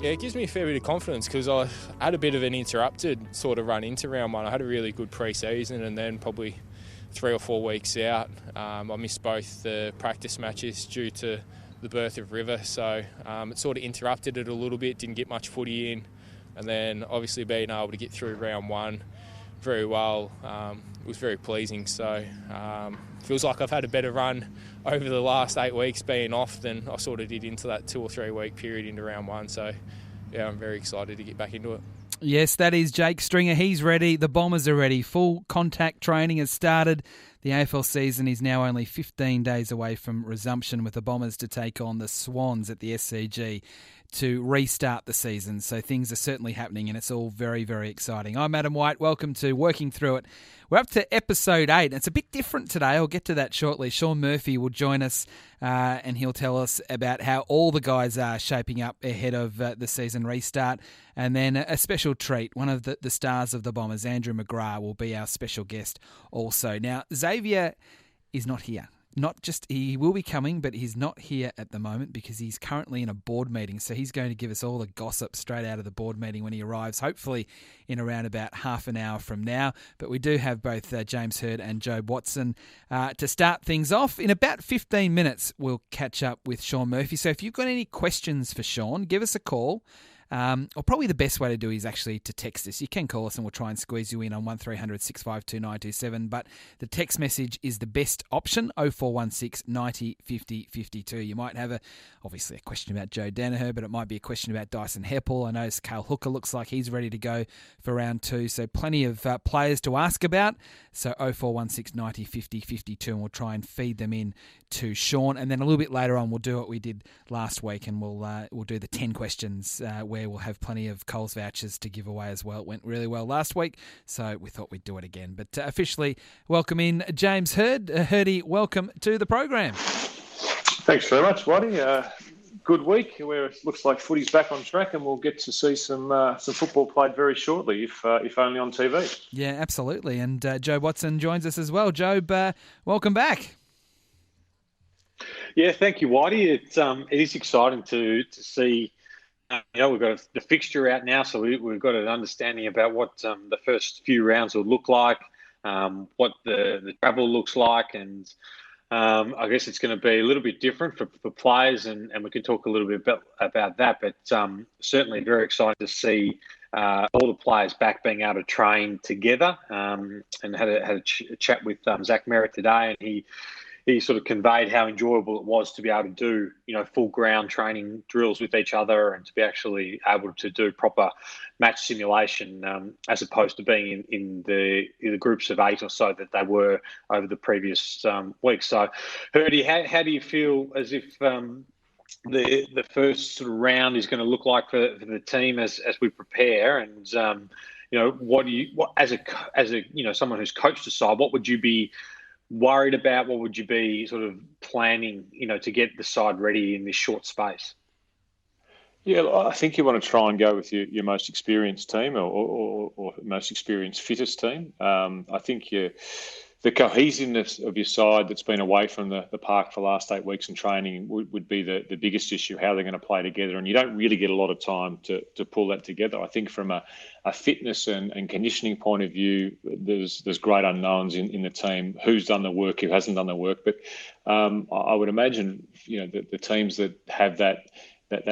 Yeah, it gives me a fair bit of confidence because I had a bit of an interrupted sort of run into round one. I had a really good pre-season, and then probably 3 or 4 weeks out, I missed both the practice matches due to the birth of River, so it sort of interrupted it a little bit, didn't get much footy in, and then obviously being able to get through round one very well was very pleasing. So feels like I've had a better run over the last 8 weeks being off than I sort of did into that 2 or 3 week period into round one. So yeah, I'm very excited to get back into it. Yes, that is Jake Stringer. He's ready. The Bombers are ready. Full contact training has started. The AFL season is now only 15 days away from resumption, with the Bombers to take on the Swans at the SCG to restart the season. So things are certainly happening, and it's all very, very exciting. I'm Adam White. Welcome to Working Through It. We're up to episode 8. It's a bit different today. I'll get to that shortly. Sean Murphy will join us and he'll tell us about how all the guys are shaping up ahead of the season restart. And then a special treat. One of the stars of the Bombers, Andrew McGrath, will be our special guest also. Now, Xavier is not here. He will be coming, but he's not here at the moment because he's currently in a board meeting. So he's going to give us all the gossip straight out of the board meeting when he arrives, hopefully in around about half an hour from now. But we do have both James Hird and Jobe Watson to start things off. In about 15 minutes, we'll catch up with Sean Murphy. So if you've got any questions for Sean, give us a call. Or probably the best way to do is actually to text us. You can call us and we'll try and squeeze you in on 1300 652 927. But the text message is the best option, 0416 90 50 52. You might have obviously a question about Joe Danaher, but it might be a question about Dyson Heppel. I know Cale Hooker looks like he's ready to go for round 2. So plenty of players to ask about. So 0416 90 50 52, and we'll try and feed them in to Sean. And then a little bit later on, we'll do what we did last week, and we'll do the 10 questions where we'll have plenty of Coles vouchers to give away as well. It went really well last week, so we thought we'd do it again. But officially welcome in James Hird. Hirdy, welcome to the program. Thanks very much, Whitey. Good week where it looks like footy's back on track, and we'll get to see some football played very shortly, if only on TV. Yeah, absolutely. And Jobe Watson joins us as well. Jobe, welcome back. Yeah, thank you, Whitey. It is exciting to see. We've got the fixture out now, so we've got an understanding about what the first few rounds will look like, what the travel looks like, and I guess it's going to be a little bit different for players, and we can talk a little bit about that. But certainly very excited to see all the players back being able to train together, and had a chat with Zach Merritt today, and he sort of conveyed how enjoyable it was to be able to do, full ground training drills with each other, and to be actually able to do proper match simulation, as opposed to being in the groups of 8 or so that they were over the previous weeks. So, Hirdy, how do you feel as if the first sort of round is going to look like for the team as we prepare? And what as a someone who's coached the side, what would you be worried about? What would you be sort of planning, to get the side ready in this short space? Yeah, I think you want to try and go with your most experienced team or most experienced, fittest team. I think the cohesiveness of your side that's been away from the park for the last 8 weeks in training would be the biggest issue, how they're going to play together. And you don't really get a lot of time to pull that together. I think from a fitness and conditioning point of view, there's great unknowns in the team, who's done the work, who hasn't done the work. But I would imagine, the teams that have that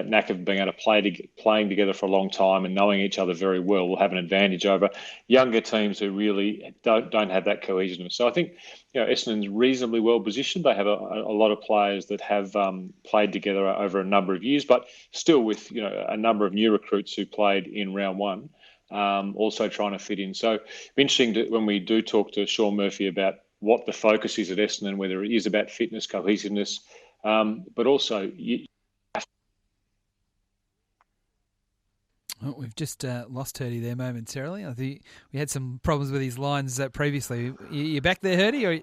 knack of being able to playing together for a long time and knowing each other very well will have an advantage over younger teams who really don't have that cohesiveness. So I think Essendon's reasonably well positioned. They have a lot of players that have played together over a number of years, but still with a number of new recruits who played in round one, also trying to fit in. So it'll be interesting when we do talk to Sean Murphy about what the focus is at Essendon, whether it is about fitness, cohesiveness, but also Oh, we've just lost Hirdy there momentarily. I think we had some problems with his lines previously. You back there, Hirdy? Or...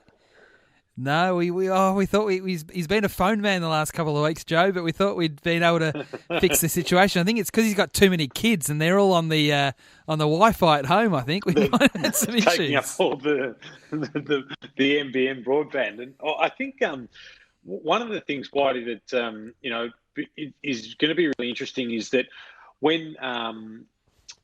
No, we thought he's been a phone man the last couple of weeks, Joe, but we thought we'd been able to fix the situation. I think it's because he's got too many kids and they're all on the Wi-Fi at home. I think we might have had some issues. Taking up all the NBN broadband, and I think one of the things, Whitey, that is going to be really interesting is that when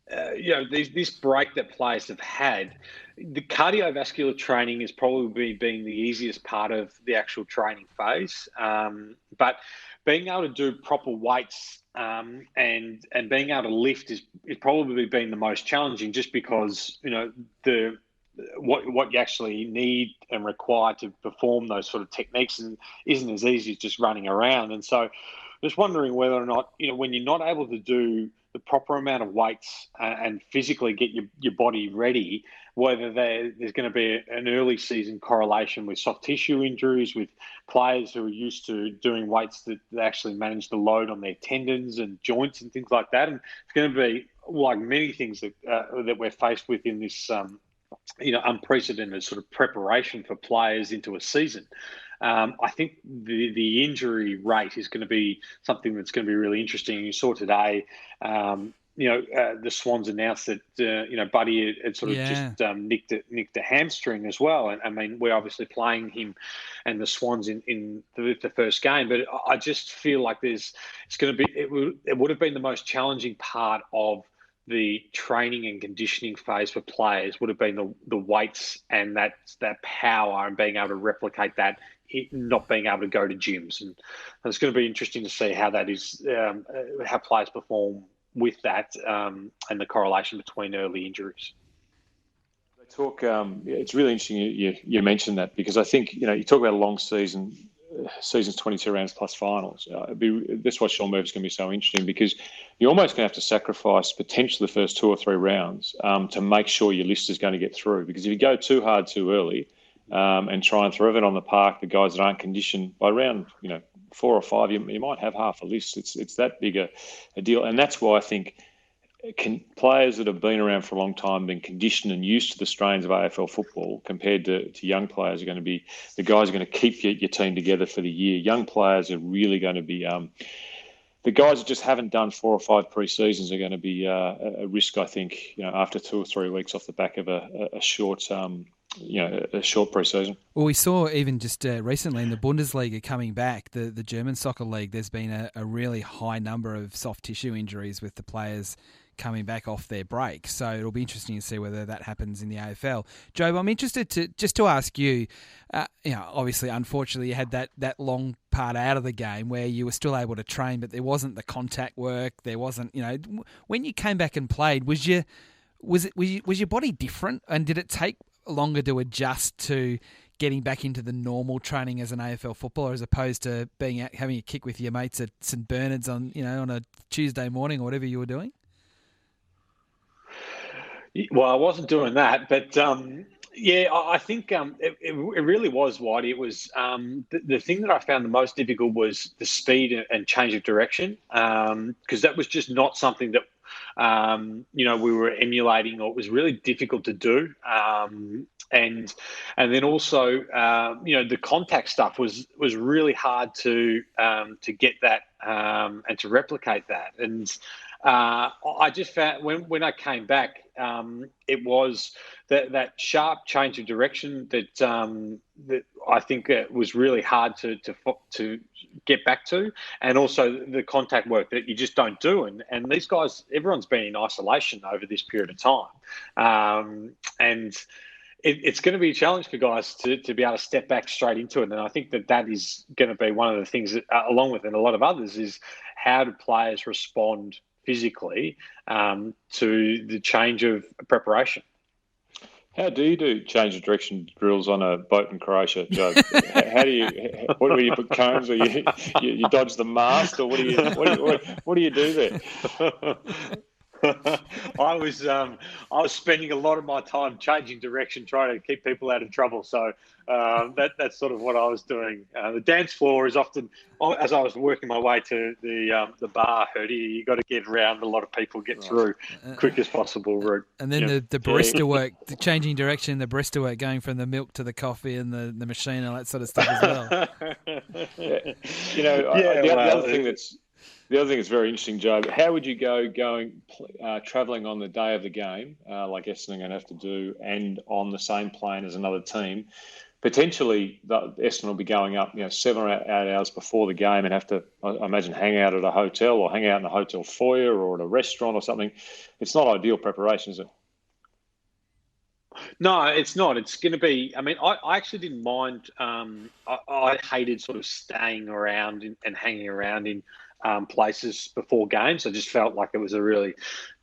this break that players have had, the cardiovascular training has probably been the easiest part of the actual training phase. But being able to do proper weights and being able to lift is probably been the most challenging, just because what you actually need and require to perform those sort of techniques isn't as easy as just running around. And so just wondering whether or not, when you're not able to do the proper amount of weights and physically get your body ready, whether there's going to be an early season correlation with soft tissue injuries, with players who are used to doing weights that actually manage the load on their tendons and joints and things like that. And it's going to be like many things that we're faced with in this unprecedented sort of preparation for players into a season. I think the injury rate is going to be something that's going to be really interesting. You saw today, the Swans announced that Buddy had sort of just nicked a hamstring as well. And I mean, we're obviously playing him and the Swans in the first game, but I just feel like it would have been the most challenging part of the training and conditioning phase for players, would have been the weights and that power and being able to replicate that, not being able to go to gyms. And it's going to be interesting to see how that is, how players perform with that, and the correlation between early injuries. It's really interesting you mentioned that, because I think, you talk about a long season, season's 22 rounds plus finals. That's why Sean Murphy's going to be so interesting, because you're almost going to have to sacrifice potentially the first 2 or 3 rounds to make sure your list is going to get through. Because if you go too hard too early and try and throw it on the park, the guys that aren't conditioned, by round 4 or 5, you might have half a list. It's that big a deal, and that's why I think players that have been around for a long time, been conditioned and used to the strains of AFL football, compared to young players, are going to be the guys are going to keep your team together for the year. Young players are really going to be the guys that just haven't done 4 or 5 pre-seasons are going to be a risk, I think, after 2 or 3 weeks off the back of a short a short pre-season. Well, we saw even just recently in the Bundesliga coming back, the German soccer league, there's been a really high number of soft tissue injuries with the players coming back off their break. So it'll be interesting to see whether that happens in the AFL. Jobe, I'm interested to ask you, obviously, unfortunately, you had that long part out of the game where you were still able to train, but there wasn't the contact work. There wasn't, when you came back and played, was your body different, and did it take longer to adjust to getting back into the normal training as an AFL footballer, as opposed to having a kick with your mates at St Bernard's on a Tuesday morning or whatever you were doing? Well, I wasn't doing that, but I think it really was, Whitey. It was the thing that I found the most difficult was the speed and change of direction, because that was just not something that we were emulating, or it was really difficult to do. And then also, the contact stuff was really hard to get that and to replicate that. And I just found when I came back, it was that sharp change of direction that I think was really hard to get back to, and also the contact work that you just don't do. And these guys, everyone's been in isolation over this period of time, and it's going to be a challenge for guys to be able to step back straight into it. And I think that is going to be one of the things that, along with and a lot of others, is how do players respond physically to the change of preparation. How do you do change of direction drills on a boat in Croatia, Joe? How do you? What do you put cones, or you dodge the mast, or what do you do there? I was spending a lot of my time changing direction, trying to keep people out of trouble. So that's sort of what I was doing. The dance floor is often, as I was working my way to the bar, you got to get around a lot of people, get through quick as possible route. And then the barista work, the changing direction, the barista work, going from the milk to the coffee and the machine, all that sort of stuff as well. The other thing that's very interesting, Joe, how would you go travelling on the day of the game, like Essendon are going to have to do, and on the same plane as another team, potentially Essendon will be going up, 7 or 8 hours before the game and have to, I imagine, hang out at a hotel or hang out in a hotel foyer or at a restaurant or something. It's not ideal preparation, is it? No, it's not. It's going to be. I mean, I actually didn't mind. I hated sort of staying around and hanging around in places before games. I just felt like it was a really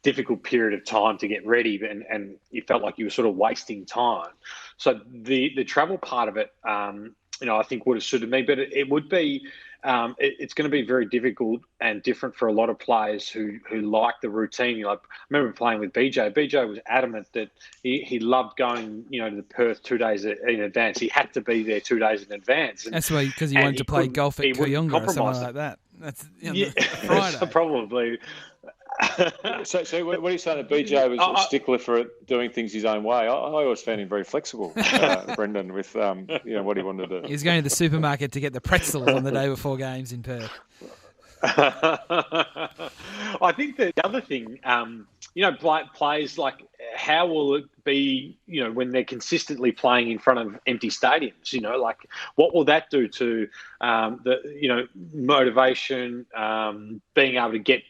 difficult period of time to get ready, and you felt like you were sort of wasting time. So the travel part of it, I think would have suited me, but it would be. It's going to be very difficult and different for a lot of players who like the routine. I remember playing with BJ. BJ was adamant that he loved going, to Perth 2 days in advance. He had to be there 2 days in advance. That's why, because he wanted to play golf at Kooyonga or something like that. That's Friday. Probably. So what are you saying, that BJ was a stickler for doing things his own way? I always found him very flexible, Brendan, with what he wanted to do. He was going to the supermarket to get the pretzels on the day before games in Perth. I think the other thing, players, like, how will it be, when they're consistently playing in front of empty stadiums? What will that do to the motivation, being able to get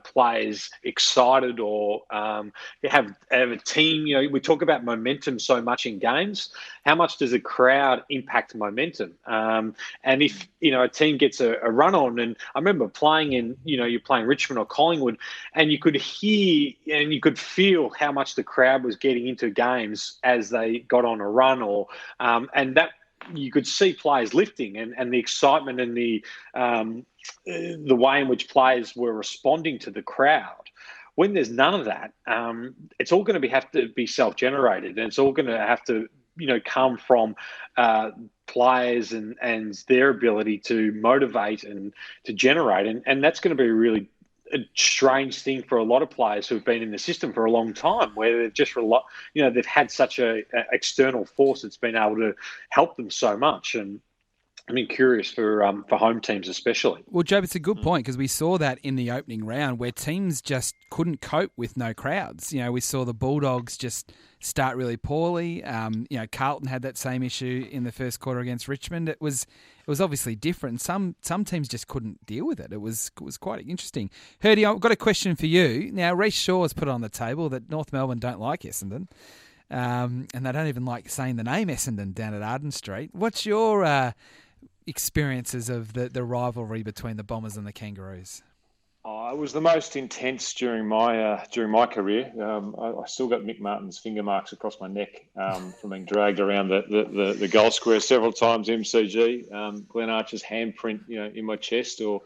players excited, or have a team? We talk about momentum so much in games. How much does a crowd impact momentum? And if a team gets a run on, and I remember playing in, you're playing Richmond or Collingwood, and you could hear and you could feel how much the crowd was getting into games as they got on a run, or and that you could see players lifting, and the excitement and the way in which players were responding to the crowd. When there's none of that, it's all going to have to be self-generated, and it's all going to have to come from players and their ability to motivate and to generate, and that's going to be really a strange thing for a lot of players who've been in the system for a long time, where they've just they've had such a external force that's been able to help them so much. And I'm curious for home teams especially. Well, Jobe, it's a good point, because we saw that in the opening round where teams just couldn't cope with no crowds. We saw the Bulldogs just start really poorly. Carlton had that same issue in the first quarter against Richmond. It was obviously different. Some teams just couldn't deal with it. It was quite interesting. Hurdy, I've got a question for you. Now, Reece Shaw has put on the table that North Melbourne don't like Essendon, and they don't even like saying the name Essendon down at Arden Street. What's your experiences of the rivalry between the Bombers and the Kangaroos? It was the most intense during my career. I still got Mick Martin's finger marks across my neck from being dragged around the goal square several times. MCG, Glenn Archer's handprint, in my chest, or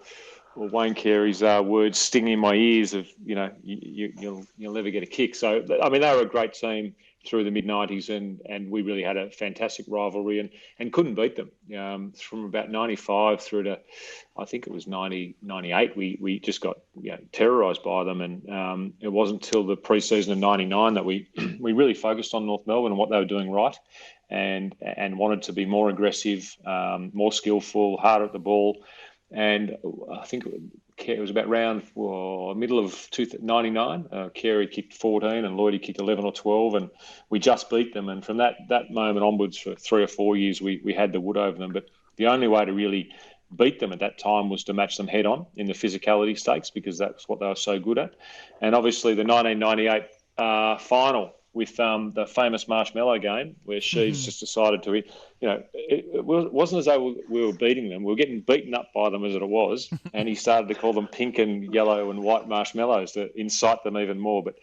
Wayne Carey's words stinging in my ears of, you'll never get a kick. So they were a great team through the mid-90s, and we really had a fantastic rivalry and couldn't beat them. From about 95 through to, I think it was 98, we just got terrorised by them, and it wasn't until the pre-season of 99 that we really focused on North Melbourne and what they were doing right, and wanted to be more aggressive, more skillful, harder at the ball. And I think it was about middle of 99. Carey kicked 14 and Lloydie kicked 11 or 12, and we just beat them. And from that moment onwards, for 3 or 4 years, we had the wood over them. But the only way to really beat them at that time was to match them head on in the physicality stakes, because that's what they were so good at. And obviously the 1998 final with the famous marshmallow game, where Sheeds just decided to, it wasn't as though we were beating them. We were getting beaten up by them as it was, and he started to call them pink and yellow and white marshmallows to incite them even more. But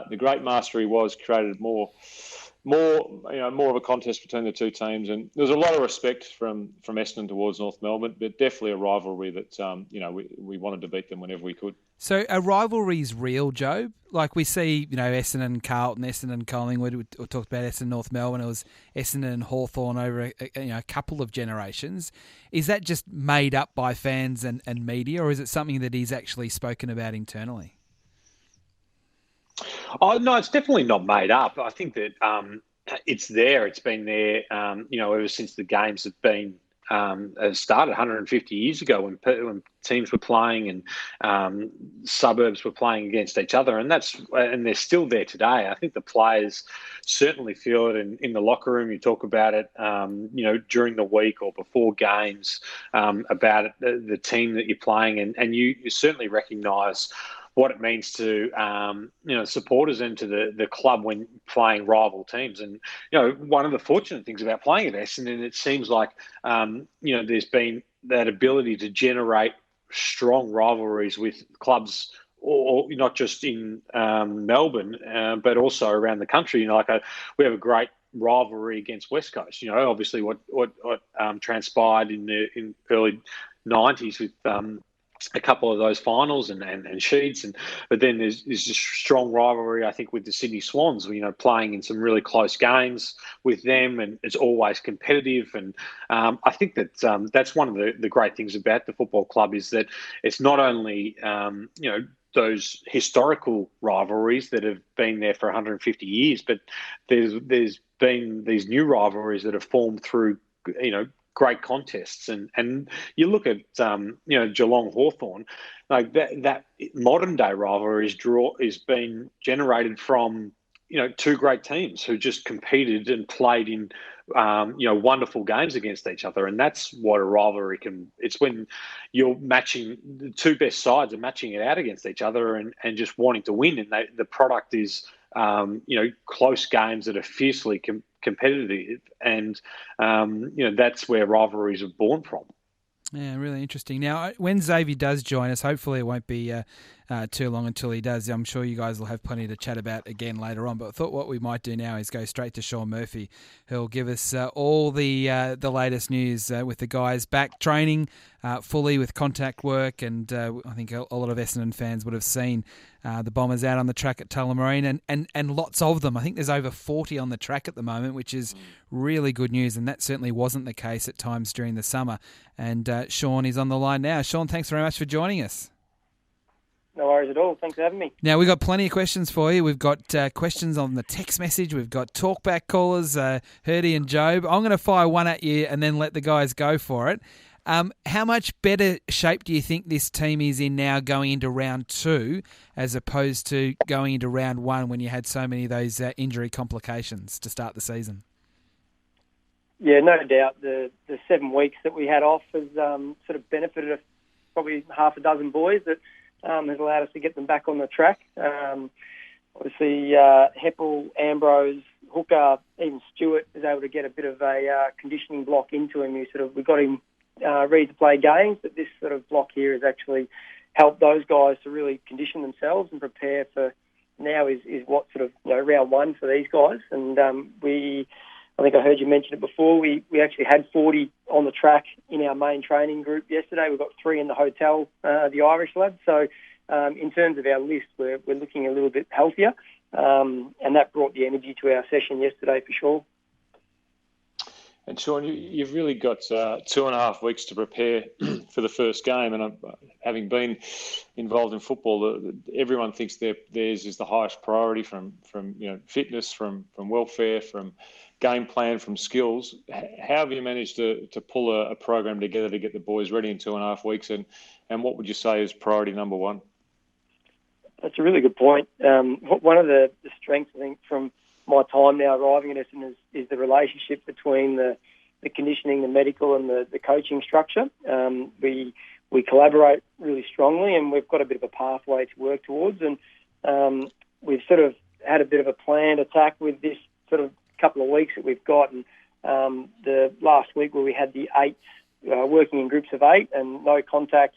the great master he was created more of a contest between the two teams, and there was a lot of respect from Essendon towards North Melbourne, but definitely a rivalry that we wanted to beat them whenever we could. So a rivalry's real, Jobe? Like we see, Essendon and Carlton, Essendon and Collingwood. We talked about Essendon North Melbourne. It was Essendon and Hawthorn over a couple of generations. Is that just made up by fans and media, or is it something that is actually spoken about internally? Oh, no, it's definitely not made up. I think that it's there. It's been there, ever since the games have been started 150 years ago when teams were playing and suburbs were playing against each other, and they're still there today. I think the players certainly feel it in the locker room. You talk about it, during the week or before games, about it, the team that you're playing, and you certainly recognise what it means to supporters and to the club when playing rival teams. And one of the fortunate things about playing at Essendon, it seems like there's been that ability to generate strong rivalries with clubs, or not just in Melbourne, but also around the country. We have a great rivalry against West Coast. Obviously what transpired in the early 90s with a couple of those finals and sheets, but then there's just strong rivalry, I think, with the Sydney Swans. Playing in some really close games with them, and it's always competitive. And I think that that's one of the great things about the football club, is that it's not only those historical rivalries that have been there for 150 years, but there's been these new rivalries that have formed through great contests. And you look at Geelong Hawthorn, like that modern day rivalry is being generated from two great teams who just competed and played in wonderful games against each other. And that's what a rivalry it's when you're matching the two best sides and matching it out against each other and just wanting to win, and the product is close games that are fiercely competitive, and that's where rivalries are born from. Yeah, really interesting. Now, when Xavier does join us, hopefully it won't be too long until he does. I'm sure you guys will have plenty to chat about again later on. But I thought what we might do now is go straight to Sean Murphy, who'll give us all the latest news with the guys back training fully with contact work. And I think a lot of Essendon fans would have seen the Bombers out on the track at Tullamarine, and lots of them. I think there's over 40 on the track at the moment, which is really good news, and that certainly wasn't the case at times during the summer. And Sean is on the line now. Sean, thanks very much for joining us. No worries at all. Thanks for having me. Now, we've got plenty of questions for you. We've got questions on the text message. We've got talkback callers, Hurdy and Jobe. I'm going to fire one at you and then let the guys go for it. How much better shape do you think this team is in now going into round 2 as opposed to going into round 1 when you had so many of those injury complications to start the season? Yeah, no doubt. The 7 weeks that we had off has sort of benefited probably half a dozen boys. That has allowed us to get them back on the track. Obviously, Heppel, Ambrose, Hooker, even Stewart is able to get a bit of a conditioning block into him. We got him ready to play games, but this sort of block here has actually helped those guys to really condition themselves and prepare for now is what sort of round 1 for these guys. And I think I heard you mention it before. We actually had 40 on the track in our main training group yesterday. We've got 3 in the hotel, the Irish lads. So in terms of our list, we're looking a little bit healthier, and that brought the energy to our session yesterday for sure. And Sean, you've really got 2.5 weeks to prepare for the first game. And having been involved in football, everyone thinks theirs is the highest priority from fitness, from welfare, from game plan, from skills. How have you managed to pull a program together to get the boys ready in 2.5 weeks? And what would you say is priority number 1? That's a really good point. One of the strengths, I think, from my time now arriving at Essendon is the relationship between the conditioning, the medical, and the coaching structure. We collaborate really strongly, and we've got a bit of a pathway to work towards. And we've sort of had a bit of a planned attack with this sort of couple of weeks that we've got. And the last week where we had the 8 working in groups of 8 and no contact.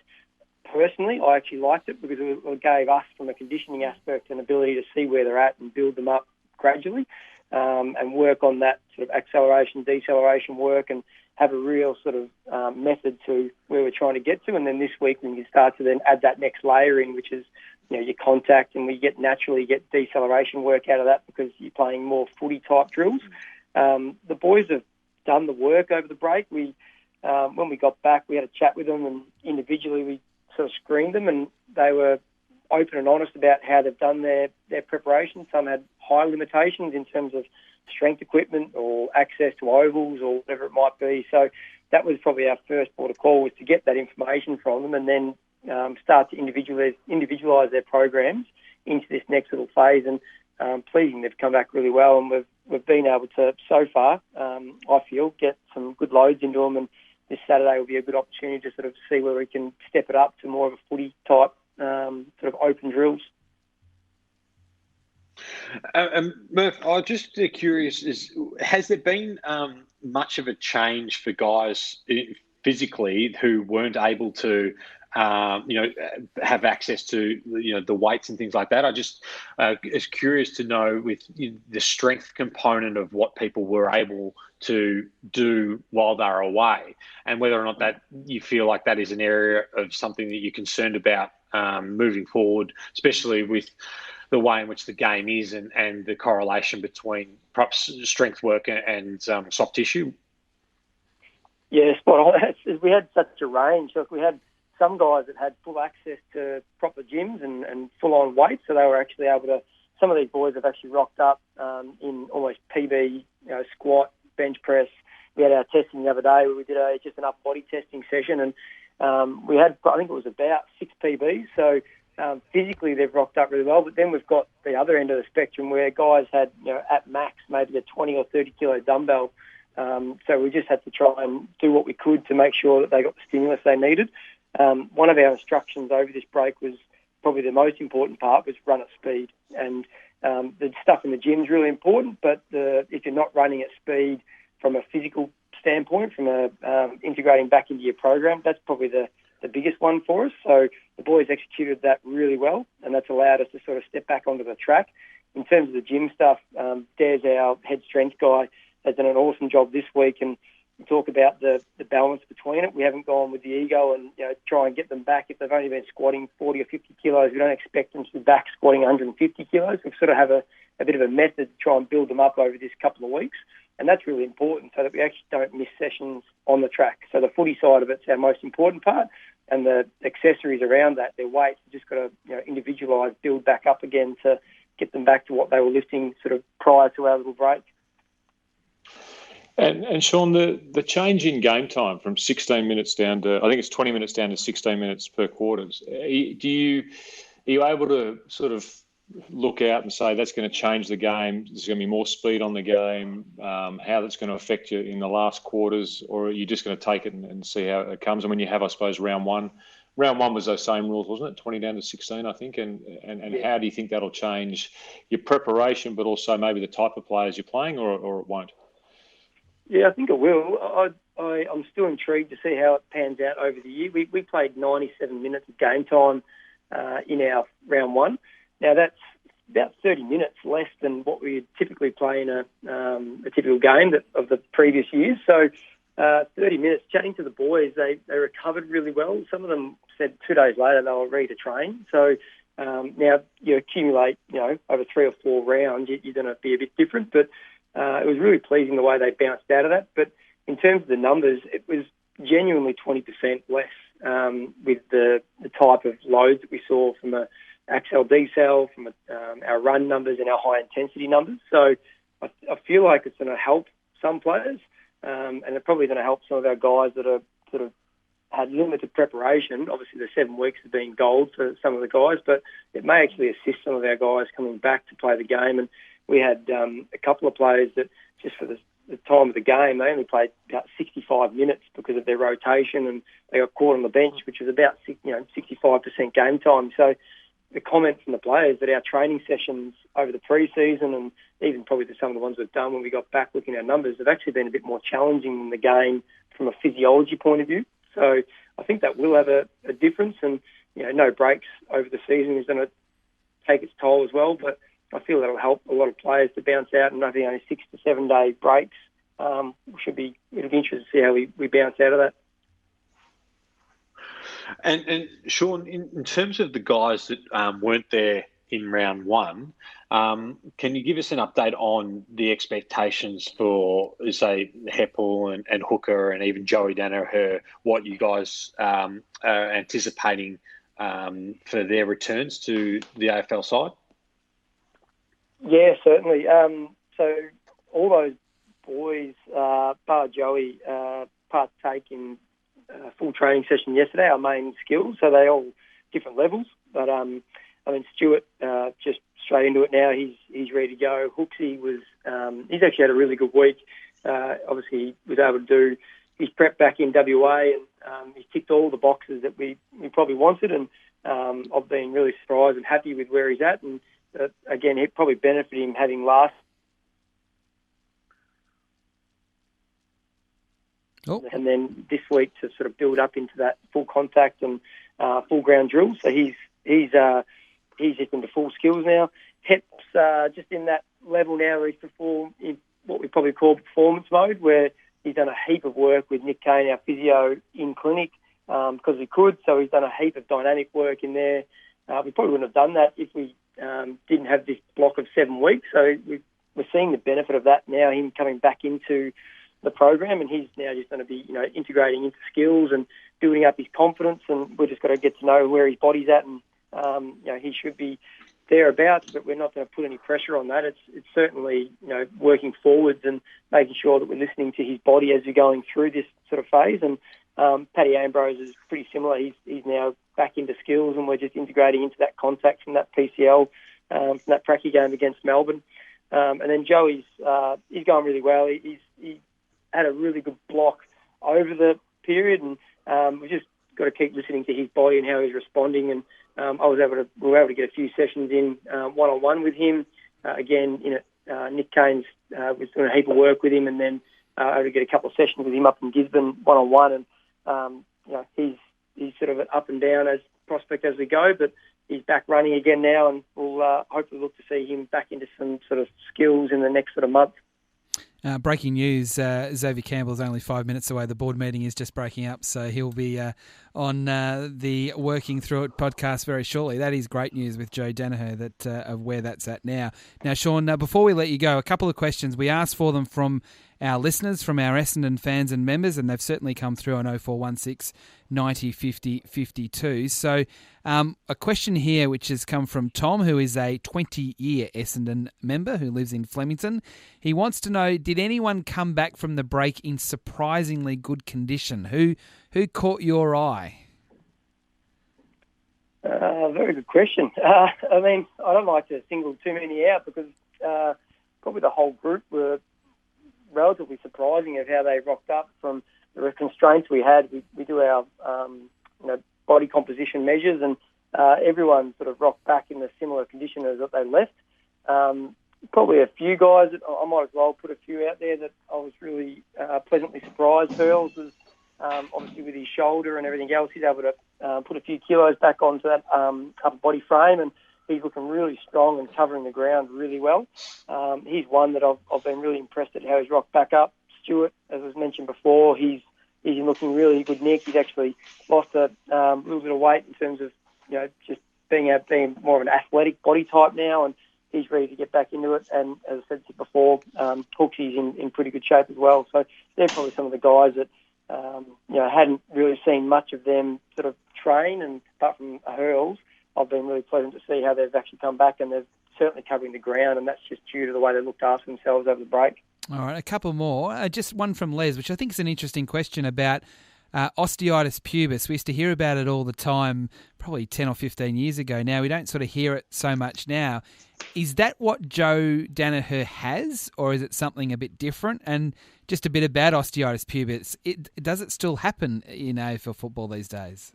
Personally, I actually liked it because it gave us, from a conditioning aspect, an ability to see where they're at and build them up gradually, and work on that sort of acceleration, deceleration work, and have a real sort of method to where we're trying to get to. And then this week we can start to then add that next layer in, which is your contact, and we naturally get deceleration work out of that because you're playing more footy type drills. The boys have done the work over the break. When we got back, we had a chat with them, and individually we sort of screened them, and they were open and honest about how they've done their preparation. Some had high limitations in terms of strength equipment or access to ovals or whatever it might be. So that was probably our first port of call, was to get that information from them and then start to individualise their programs into this next little phase. And pleasing, they've come back really well, and we've been able to, so far, I feel, get some good loads into them. And this Saturday will be a good opportunity to sort of see where we can step it up to more of a footy type sort of open drills. Murph, I'm just curious, has there been much of a change for guys physically who weren't able to, have access to, the weights and things like that? I just is curious to know with the strength component of what people were able to do while they were away, and whether or not that you feel like that is an area of something that you're concerned about moving forward, especially with the way in which the game is and the correlation between perhaps strength work and soft tissue. Yeah, spot on. We had such a range. Look, we had some guys that had full access to proper gyms and full-on weights, so they were actually able to. Some of these boys have actually rocked up in almost PB, squat, bench press. We had our testing the other day where we did just an upper body testing session, and we had, I think it was about 6 PBs. So physically they've rocked up really well. But then we've got the other end of the spectrum where guys had, at max maybe a 20 or 30 kilo dumbbell. So we just had to try and do what we could to make sure that they got the stimulus they needed. One of our instructions over this break was probably the most important part, was run at speed. And the stuff in the gym is really important, but if you're not running at speed from a physical standpoint, from integrating back into your program, that's probably the biggest one for us. So the boys executed that really well, and that's allowed us to sort of step back onto the track. In terms of the gym stuff, Des, our head strength guy, has done an awesome job this week, and we talk about the balance between it. We haven't gone with the ego and try and get them back. If they've only been squatting 40 or 50 kilos, we don't expect them to be back squatting 150 kilos. We sort of have a bit of a method to try and build them up over this couple of weeks. And that's really important so that we actually don't miss sessions on the track. So the footy side of it's our most important part, and the accessories around that, their weights, we've just got to individualise, build back up again to get them back to what they were lifting sort of prior to our little break. And Sean, the change in game time from 16 minutes down to, I think it's 20 minutes down to 16 minutes per quarters, are you able to sort of look out and say that's going to change the game, there's going to be more speed on the game, how that's going to affect you in the last quarters, or are you just going to take it and see how it comes? I mean, you have, I suppose, round one was those same rules, wasn't it? 20 down to 16, I think. And yeah. How do you think that'll change your preparation, but also maybe the type of players you're playing, or it won't? Yeah, I think it will. I'm still intrigued to see how it pans out over the year. We played 97 minutes of game time in our round one. Now, that's about 30 minutes less than what we typically play in a typical game of the previous years. So 30 minutes, chatting to the boys, they recovered really well. Some of them said 2 days later they were ready to train. So now you accumulate, over 3 or 4 rounds, you're going to be a bit different. But it was really pleasing the way they bounced out of that. But in terms of the numbers, it was genuinely 20% less with the type of loads that we saw from a Axel decel, from our run numbers and our high intensity numbers. So I feel like it's going to help some players, and it's probably going to help some of our guys that are sort of had limited preparation. Obviously, the 7 weeks has been gold for some of the guys, but it may actually assist some of our guys coming back to play the game. And we had a couple of players that just for the time of the game, they only played about 65 minutes because of their rotation, and they got caught on the bench, which was about 65% game time. So the comments from the players that our training sessions over the pre-season, and even probably to some of the ones we've done when we got back looking at our numbers, have actually been a bit more challenging than the game from a physiology point of view. So I think that will have a difference, and no breaks over the season is going to take its toll as well. But I feel that'll help a lot of players to bounce out, and I think only 6 to 7 day breaks. It'll be interesting to see how we bounce out of that. And Sean, in terms of the guys that weren't there in round one, can you give us an update on the expectations for, say, Heppel and Hooker and even Joey Danaher, what you guys are anticipating for their returns to the AFL side? Yeah, certainly. So all those boys, bar Joey, partake in a full training session yesterday, our main skills, so they all different levels. But Stuart just straight into it now. He's ready to go. Hooksy he's actually had a really good week. Obviously, he was able to do his prep back in WA, and he's ticked all the boxes that we probably wanted. And I've been really surprised and happy with where he's at. And again, it probably benefited him having last. Oh. And then this week to sort of build up into that full contact and full ground drill. So he's just into full skills now. Hep's just in that level now where he's performed in what we probably call performance mode, where he's done a heap of work with Nick Kane, our physio, in clinic because we could. So he's done a heap of dynamic work in there. We probably wouldn't have done that if we didn't have this block of 7 weeks. So we're seeing the benefit of that now, him coming back into the program, and he's now just going to be, integrating into skills and building up his confidence. And we've just got to get to know where his body's at, and he should be thereabouts, but we're not going to put any pressure on that. It's certainly working forwards and making sure that we're listening to his body as we're going through this sort of phase. And Paddy Ambrose is pretty similar. He's now back into skills, and we're just integrating into that contact from that PCL, from that pracky game against Melbourne. And then Joey's he's going really well. He had a really good block over the period, and we've just got to keep listening to his body and how he's responding. And we were able to get a few sessions in one-on-one with him. Again, Nick Kane's was doing a heap of work with him, and then able to get a couple of sessions with him up in Gisborne one-on-one. And he's sort of an up and down as prospect as we go, but he's back running again now, and we'll hopefully look to see him back into some sort of skills in the next sort of month. Breaking news, Xavier Campbell's only 5 minutes away. The board meeting is just breaking up, so he'll be on the Working Through It podcast very shortly. That is great news with Joe Danaher of where that's at now. Now, Sean, before we let you go, a couple of questions. We asked for them from our listeners, from our Essendon fans and members, and they've certainly come through on 0416 90 50 52. So a question here which has come from Tom, who is a 20-year Essendon member who lives in Flemington. He wants to know, did anyone come back from the break in surprisingly good condition? Who caught your eye? Very good question. I don't like to single too many out because probably the whole group were relatively surprising of how they rocked up from the constraints we had. We do our body composition measures, and everyone sort of rocked back in a similar condition as that they left. Probably a few guys that I might as well put a few out there that I was really pleasantly surprised. Hurls was obviously with his shoulder and everything else, he's able to put a few kilos back onto that upper body frame, and he's looking really strong and covering the ground really well. He's one that I've been really impressed at how he's rocked back up. Stuart, as was mentioned before, he's looking really good nick. He's actually lost a little bit of weight in terms of just being more of an athletic body type now, and he's ready to get back into it. And as I said before, Hooksy's in pretty good shape as well. So they're probably some of the guys that hadn't really seen much of them sort of train, and apart from Hurls, I've been really pleasant to see how they've actually come back, and they're certainly covering the ground, and that's just due to the way they looked after themselves over the break. All right, a couple more. Just one from Les, which I think is an interesting question about osteitis pubis. We used to hear about it all the time, probably 10 or 15 years ago. Now we don't sort of hear it so much now. Is that what Joe Danaher has, or is it something a bit different? And just a bit about osteitis pubis. Does it still happen in AFL football these days?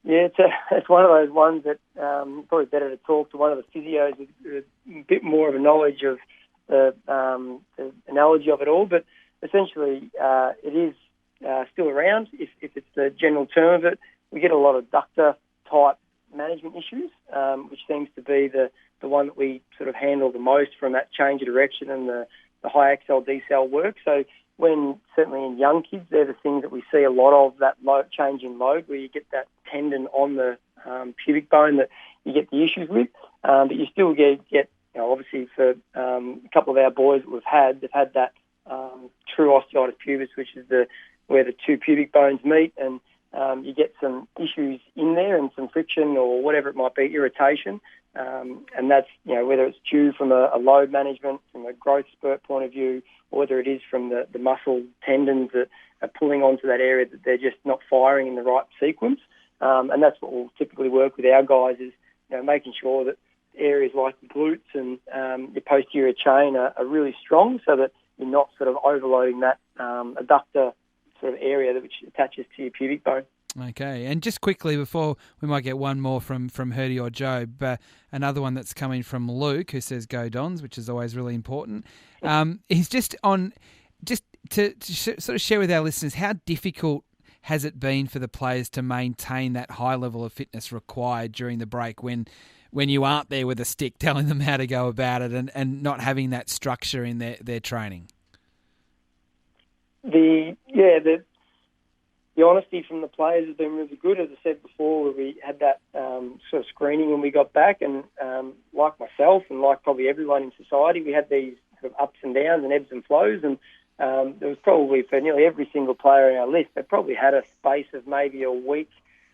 Yeah, it's one of those ones that probably better to talk to one of the physios with a bit more of a knowledge of the analogy of it all. But essentially, it is still around. If it's the general term of it, we get a lot of ductor type management issues, which seems to be the one that we sort of handle the most from that change of direction and the high accel decel work. So when certainly in young kids, they're the things that we see a lot of, that change in load, where you get that tendon on the pubic bone that you get the issues with. But you still get obviously for a couple of our boys that they've had that true osteitis pubis, which is where the two pubic bones meet, and you get some issues in there and some friction or whatever it might be, irritation. And that's, whether it's due from a load management, from a growth spurt point of view, or whether it is from the muscle tendons that are pulling onto that area that they're just not firing in the right sequence. And that's what we'll typically work with our guys is, making sure that areas like the glutes and your posterior chain are really strong so that you're not sort of overloading that adductor sort of area which attaches to your pubic bone. Okay, and just quickly before we might get one more from Hurdy or Jobe, another one that's coming from Luke who says go Dons, which is always really important. He's just to sort of share with our listeners, how difficult has it been for the players to maintain that high level of fitness required during the break when you aren't there with a stick telling them how to go about it and not having that structure in their training? The honesty from the players has been really good. As I said before, we had that sort of screening when we got back, and like myself and like probably everyone in society, we had these sort of ups and downs and ebbs and flows, and there was probably for nearly every single player on our list, they probably had a space of maybe a week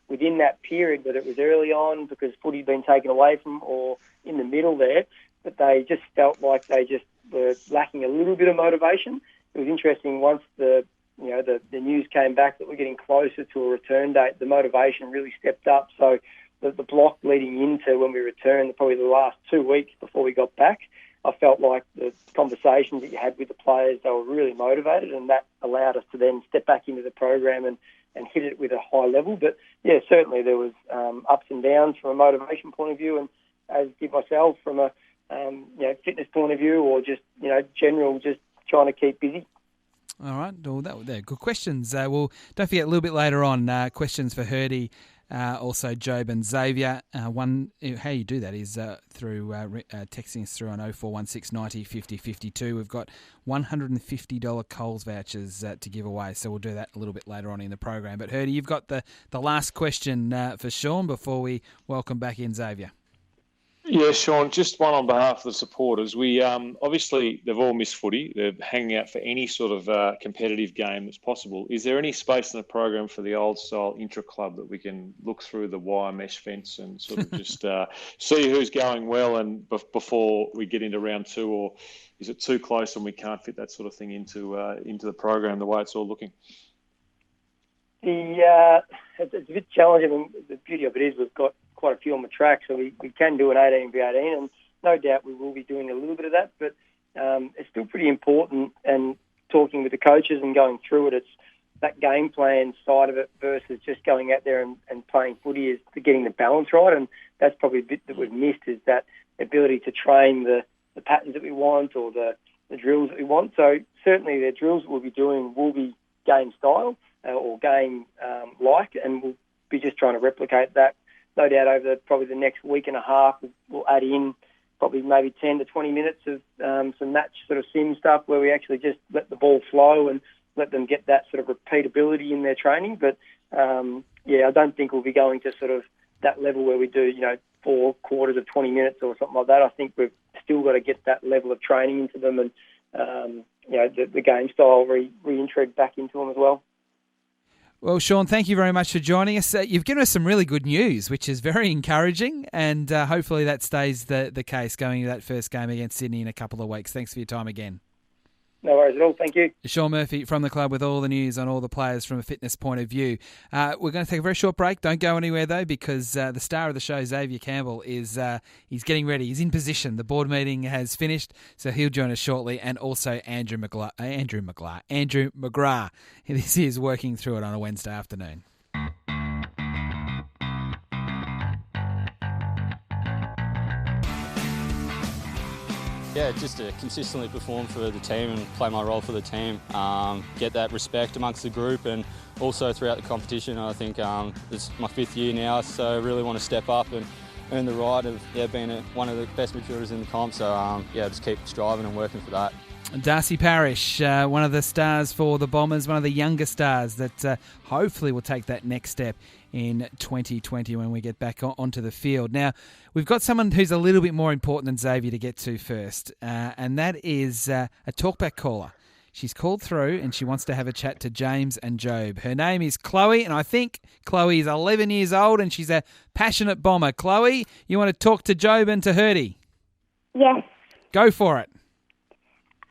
within that period, whether it was early on because footy had been taken away from or in the middle there, but they just felt like they just were lacking a little bit of motivation. It was interesting once the news came back that we're getting closer to a return date, the motivation really stepped up. So the block leading into when we returned, probably the last 2 weeks before we got back, I felt like the conversations that you had with the players, they were really motivated, and that allowed us to then step back into the program and hit it with a high level. But, yeah, certainly there was ups and downs from a motivation point of view, and as did myself from a fitness point of view or just, general just trying to keep busy. All right, well, they're good questions. Don't forget a little bit later on, questions for Hurdy, also Jobe and Xavier. How you do that is through texting us through on 0416 90 50 52. We've got $150 Coles vouchers to give away, so we'll do that a little bit later on in the program. But Hurdy, you've got the last question for Sean before we welcome back in Xavier. Yeah, Sean, just one on behalf of the supporters. We obviously, they've all missed footy. They're hanging out for any sort of competitive game that's possible. Is there any space in the program for the old-style intra-club that we can look through the wire mesh fence and sort of just see who's going well and before we get into round two, or is it too close and we can't fit that sort of thing into the program the way it's all looking? It's a bit challenging. I mean, the beauty of it is we've got quite a few on the track, so we can do an 18v18, and no doubt we will be doing a little bit of that, but it's still pretty important, and talking with the coaches and going through it, it's that game plan side of it versus just going out there and playing footy is getting the balance right, and that's probably a bit that we've missed, is that ability to train the patterns that we want or the drills that we want. So certainly the drills that we'll be doing will be game style or game like, and we'll be just trying to replicate that. No doubt over probably the next week and a half, we'll add in probably maybe 10 to 20 minutes of some match sort of sim stuff where we actually just let the ball flow and let them get that sort of repeatability in their training. But, I don't think we'll be going to sort of that level where we do, 4 quarters of 20 minutes or something like that. I think we've still got to get that level of training into them and, the game style re-intrigued back into them as well. Well, Sean, thank you very much for joining us. You've given us some really good news, which is very encouraging, and hopefully that stays the case going into that first game against Sydney in a couple of weeks. Thanks for your time again. No worries at all. Thank you. Sean Murphy from the club with all the news on all the players from a fitness point of view. We're going to take a very short break. Don't go anywhere, though, because the star of the show, Xavier Campbell, he's getting ready. He's in position. The board meeting has finished, so he'll join us shortly. And also Andrew McGrath. This is working through it on a Wednesday afternoon. Yeah, just to consistently perform for the team and play my role for the team, get that respect amongst the group and also throughout the competition. I think it's my 5th year now, so I really want to step up and earn the right of being one of the best midfielders in the comp. So just keep striving and working for that. Darcy Parish, one of the stars for the Bombers, one of the younger stars that hopefully will take that next step in 2020 when we get back onto the field. Now, we've got someone who's a little bit more important than Xavier to get to first, and that is a talkback caller. She's called through and she wants to have a chat to James and Jobe. Her name is Chloe, and I think Chloe is 11 years old and she's a passionate Bomber. Chloe, you want to talk to Jobe and to Hurdy? Yes. Go for it.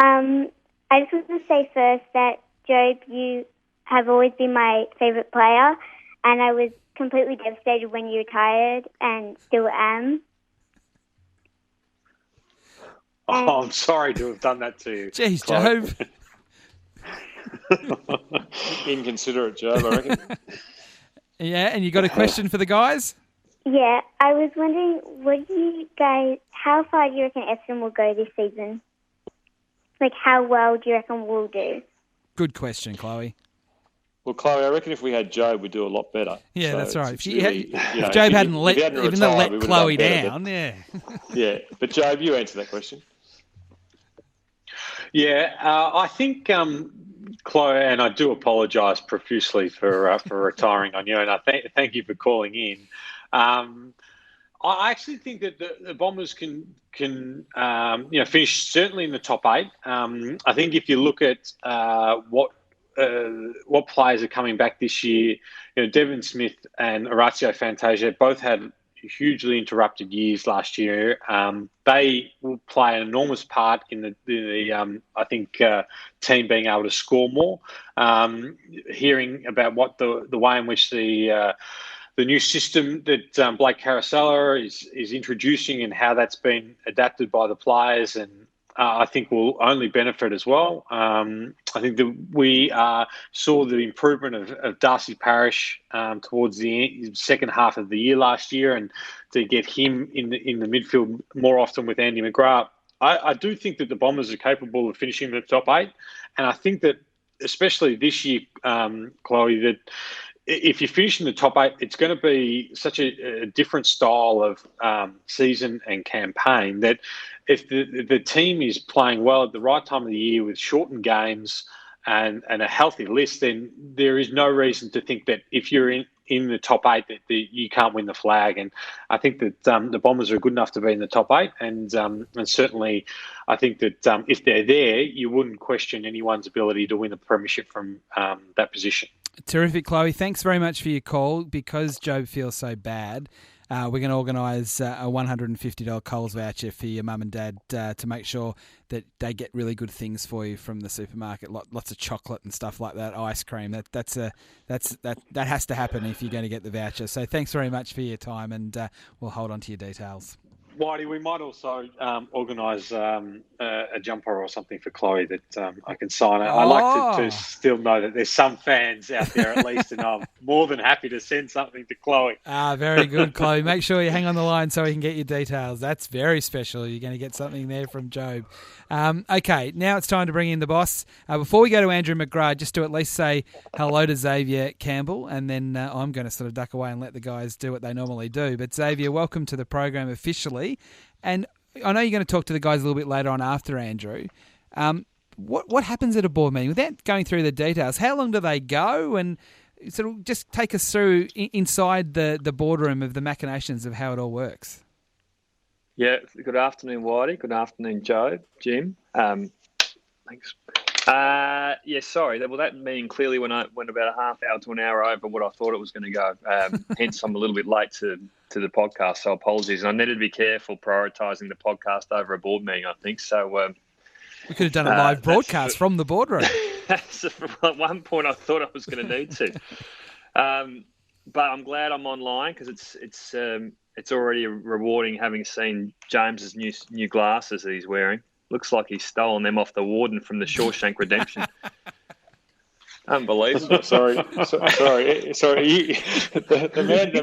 I just want to say first that, Jobe, you have always been my favourite player, and I was completely devastated when you retired and still am. Oh, I'm sorry to have done that to you. Jeez, Jobe. Inconsiderate, Jobe, I reckon. Yeah, and you got a question for the guys? Yeah, I was wondering, how far do you reckon Essendon will go this season? Like, how well do you reckon we'll do? Good question, Chloe. Well, Chloe, I reckon if we had Jobe, we'd do a lot better. Yeah, so that's right. If Jobe hadn't let Chloe down, yeah. Yeah, but Jobe, you answer that question. Yeah, I think Chloe, and I do apologise profusely for retiring on you, and I thank you for calling in. I actually think that the Bombers can finish certainly in the top 8. I think if you look at what players are coming back this year, Devon Smith and Orazio Fantasia both had hugely interrupted years last year. They will play an enormous part in the team being able to score more. Hearing about what the way in which the new system that Blake Caracella is introducing and how that's been adapted by the players, and I think will only benefit as well. I think that we saw the improvement of Darcy Parish towards the second half of the year last year, and to get him in the midfield more often with Andy McGrath. I do think that the Bombers are capable of finishing in the top 8, and I think that especially this year, Chloe, that if you finish in the top 8, it's going to be such a different style of season and campaign that if the team is playing well at the right time of the year with shortened games and a healthy list, then there is no reason to think that if you're in the top 8 that you can't win the flag. And I think that the Bombers are good enough to be in the top 8, and certainly I think that if they're there, you wouldn't question anyone's ability to win the premiership from that position. Terrific, Chloe. Thanks very much for your call. Because Jobe feels so bad, we're going to organise a $150 Coles voucher for your mum and dad to make sure that they get really good things for you from the supermarket. Lots of chocolate and stuff like that, ice cream. That has to happen if you're going to get the voucher. So thanks very much for your time, and we'll hold on to your details. Whitey, we might also organise a jumper or something for Chloe that I can sign. I like to still know that there's some fans out there at least, and I'm more than happy to send something to Chloe. Very good, Chloe. Make sure you hang on the line so we can get your details. That's very special. You're going to get something there from Jobe. Okay, now it's time to bring in the boss. Before we go to Andrew McGrath, just to at least say hello to Xavier Campbell, and then I'm going to sort of duck away and let the guys do what they normally do. But Xavier, welcome to the program officially. And I know you're going to talk to the guys a little bit later on after Andrew. What happens at a board meeting? Without going through the details, how long do they go? And sort of just take us through inside the boardroom of the machinations of how it all works. Yeah, good afternoon, Whitey. Good afternoon, Jobe, Jim. Thanks. Sorry. Well, that meeting clearly went about a half hour to an hour over what I thought it was going to go. Hence, I'm a little bit late to the podcast, so apologies. And I needed to be careful prioritising the podcast over a board meeting, I think. So we could have done a live broadcast from the boardroom. At one point, I thought I was going to need to. But I'm glad I'm online because it's already rewarding having seen James's new glasses that he's wearing. Looks like he's stolen them off the warden from the Shawshank Redemption. Unbelievable. Sorry. The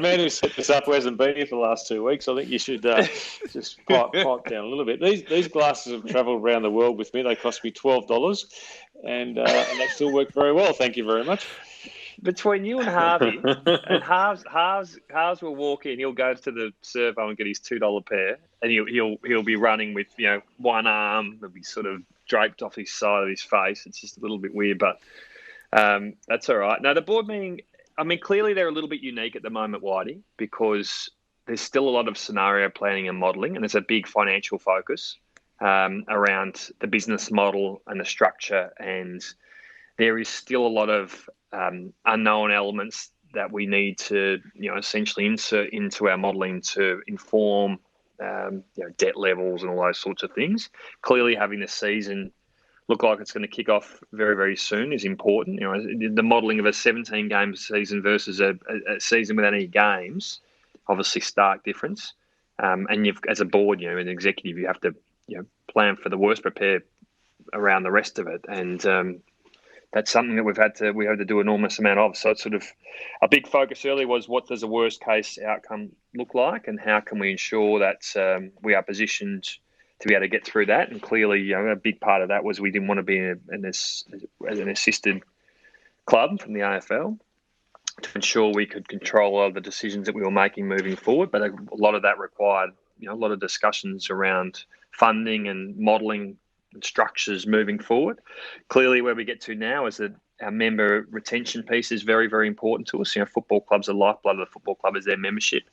man who set this up who hasn't been here for the last 2 weeks. I think you should just pipe down a little bit. These glasses have travelled around the world with me. They cost me $12, and they still work very well. Thank you very much. Between you and Harvey, and Harves will walk in. He'll go to the servo and get his $2 pair, and he'll be running with one arm. It'll be sort of draped off his side of his face. It's just a little bit weird, but that's all right. Now the board meeting. I mean, clearly they're a little bit unique at the moment, Whitey, because there's still a lot of scenario planning and modelling, and there's a big financial focus. around the business model and the structure, and there is still a lot of unknown elements that we need to, essentially insert into our modelling to inform, debt levels and all those sorts of things. Clearly, having the season look like it's going to kick off very, very soon is important. The modelling of a 17-game season versus a season without any games, obviously stark difference. And you've, as a board, an executive, you have to, plan for the worst, prepare around the rest of it, and that's something that we had to do an enormous amount of. So it's sort of a big focus early was, what does a worst case outcome look like, and how can we ensure that we are positioned to be able to get through that. And clearly, a big part of that was we didn't want to be as an assisted club from the AFL, to ensure we could control all the decisions that we were making moving forward. But a lot of that required, a lot of discussions around funding and modelling and structures moving forward. Clearly, where we get to now is that our member retention piece is very, very important to us. Football clubs are lifeblood of the football club is their membership.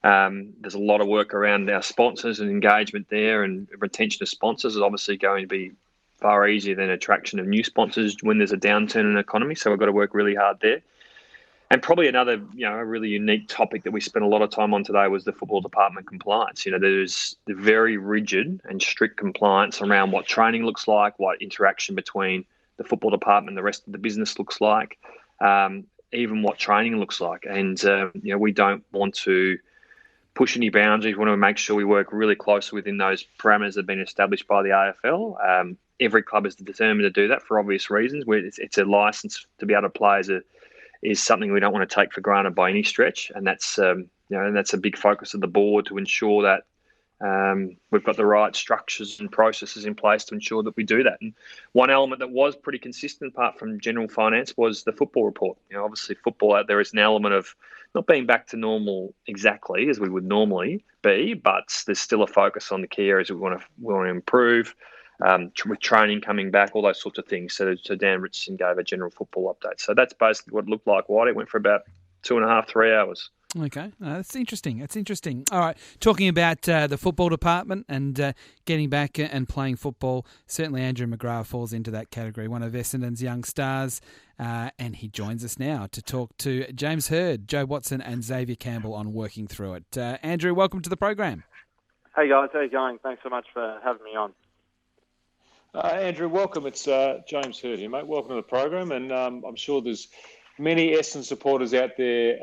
There's a lot of work around our sponsors and engagement there, and retention of sponsors is obviously going to be far easier than attraction of new sponsors when there's a downturn in the economy. So we've got to work really hard there. And probably another, a really unique topic that we spent a lot of time on today was the football department compliance. There's the very rigid and strict compliance around what training looks like, what interaction between the football department and the rest of the business looks like, even what training looks like. And, we don't want to push any boundaries. We want to make sure we work really closely within those parameters that have been established by the AFL. Every club is determined to do that for obvious reasons. It's a license to be able to play is something we don't want to take for granted by any stretch, and that's and that's a big focus of the board, to ensure that we've got the right structures and processes in place to ensure that we do that. And one element that was pretty consistent, apart from general finance, was the football report. Obviously, football out there is an element of not being back to normal exactly as we would normally be, but there's still a focus on the key areas we want to improve. With training coming back, all those sorts of things. So Dan Richardson gave a general football update. So that's basically what it looked like. It went for about 2.5, 3 hours. Okay, that's interesting. That's interesting. All right, talking about the football department and getting back and playing football, certainly Andrew McGrath falls into that category, one of Essendon's young stars, and he joins us now to talk to James Hird, Jobe Watson and Xavier Campbell on working through it. Andrew, welcome to the program. Hey guys, how are you going? Thanks so much for having me on. Andrew, welcome. It's James Hird here, mate. Welcome to the program, and I'm sure there's many Essendon supporters out there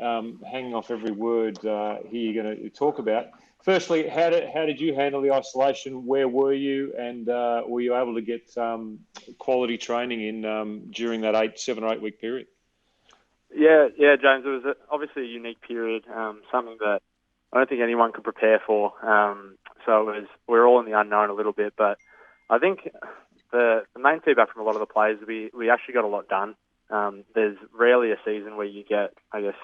hanging off every word here you're going to talk about. Firstly, how did you handle the isolation? Where were you, and were you able to get quality training in during that 7 or 8 week period? Yeah, James. It was obviously a unique period, something that I don't think anyone could prepare for. So we're all in the unknown a little bit, but I think the main feedback from a lot of the players, we actually got a lot done. There's rarely a season where you get,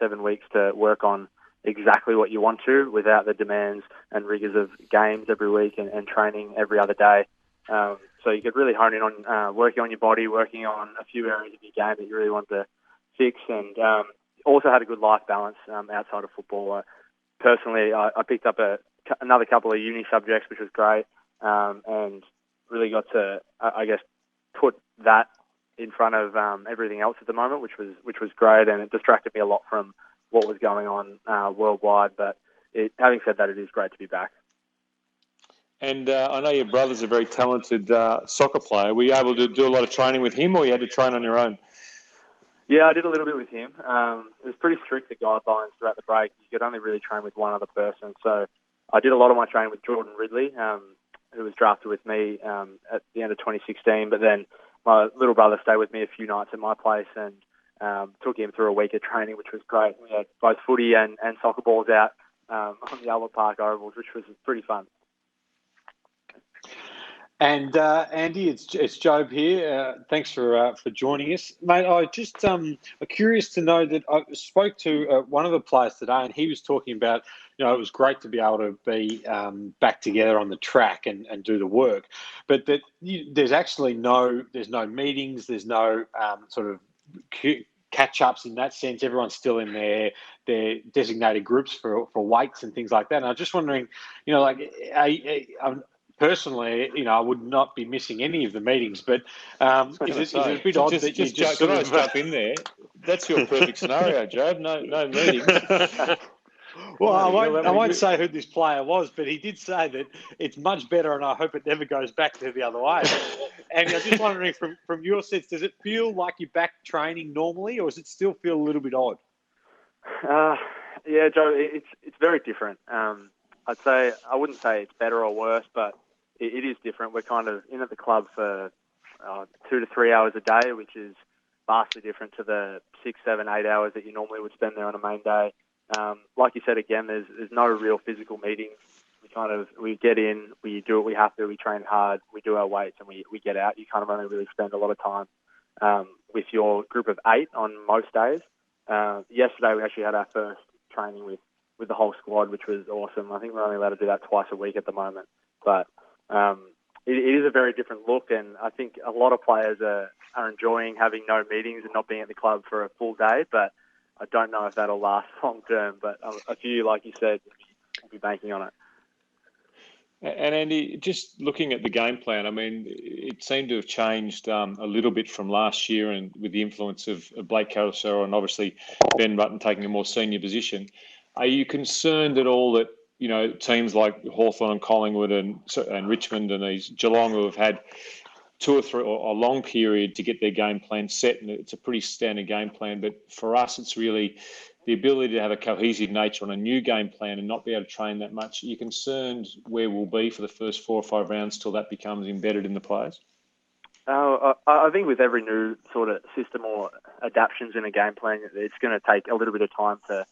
7 weeks to work on exactly what you want to without the demands and rigours of games every week and training every other day. So you could really hone in on working on your body, working on a few areas of your game that you really want to fix, and also had a good life balance outside of football. Personally, I picked up another couple of uni subjects, which was great, and really got to, put that in front of everything else at the moment, which was great, and it distracted me a lot from what was going on worldwide. But having said that, it is great to be back. And I know your brother's a very talented soccer player. Were you able to do a lot of training with him, or you had to train on your own? Yeah, I did a little bit with him. It was pretty strict, the guidelines throughout the break. You could only really train with one other person. So I did a lot of my training with Jordan Ridley, who was drafted with me at the end of 2016. But then my little brother stayed with me a few nights at my place and took him through a week of training, which was great. We had both footy and soccer balls out on the Albert Park ovals, which was pretty fun. And Andy, it's Jobe here. Thanks for joining us, mate. I just I'm curious to know that I spoke to one of the players today, and he was talking about, it was great to be able to be back together on the track and do the work, but that there's actually no meetings, there's no sort of catch-ups in that sense. Everyone's still in their designated groups for weights and things like that. And I was just wondering, personally, I would not be missing any of the meetings. But is it a bit odd that you just can I jump in there? That's your perfect scenario, Jobe. No meetings. Well, I won't say who this player was, but he did say that it's much better, and I hope it never goes back to the other way. And I'm just wondering, from your sense, does it feel like you're back training normally, or does it still feel a little bit odd? Yeah, Joe, it's very different. I wouldn't say it's better or worse, but it is different. We're kind of in at the club for 2 to 3 hours a day, which is vastly different to the 6, 7, 8 hours that you normally would spend there on a main day. Like you said, again, there's no real physical meetings. We get in, we do what we have to, we train hard, we do our weights, and we get out. You kind of only really spend a lot of time with your group of 8 on most days. Yesterday we actually had our first training with the whole squad, which was awesome. I think we're only allowed to do that twice a week at the moment. But it is a very different look, and I think a lot of players are enjoying having no meetings and not being at the club for a full day, but I don't know if that'll last long term. But a few, like you said, will be banking on it. And Andy, just looking at the game plan, I mean, it seemed to have changed a little bit from last year, and with the influence of Blake Caruso and obviously Ben Rutten taking a more senior position. Are you concerned at all that teams like Hawthorn and Collingwood and Richmond and these Geelong, who have had 2 or 3 or a long period to get their game plan set, and it's a pretty standard game plan, but for us it's really the ability to have a cohesive nature on a new game plan and not be able to train that much? Are you concerned where we'll be for the first 4 or 5 rounds till that becomes embedded in the players? I think with every new sort of system or adaptations in a game plan, it's going to take a little bit of time to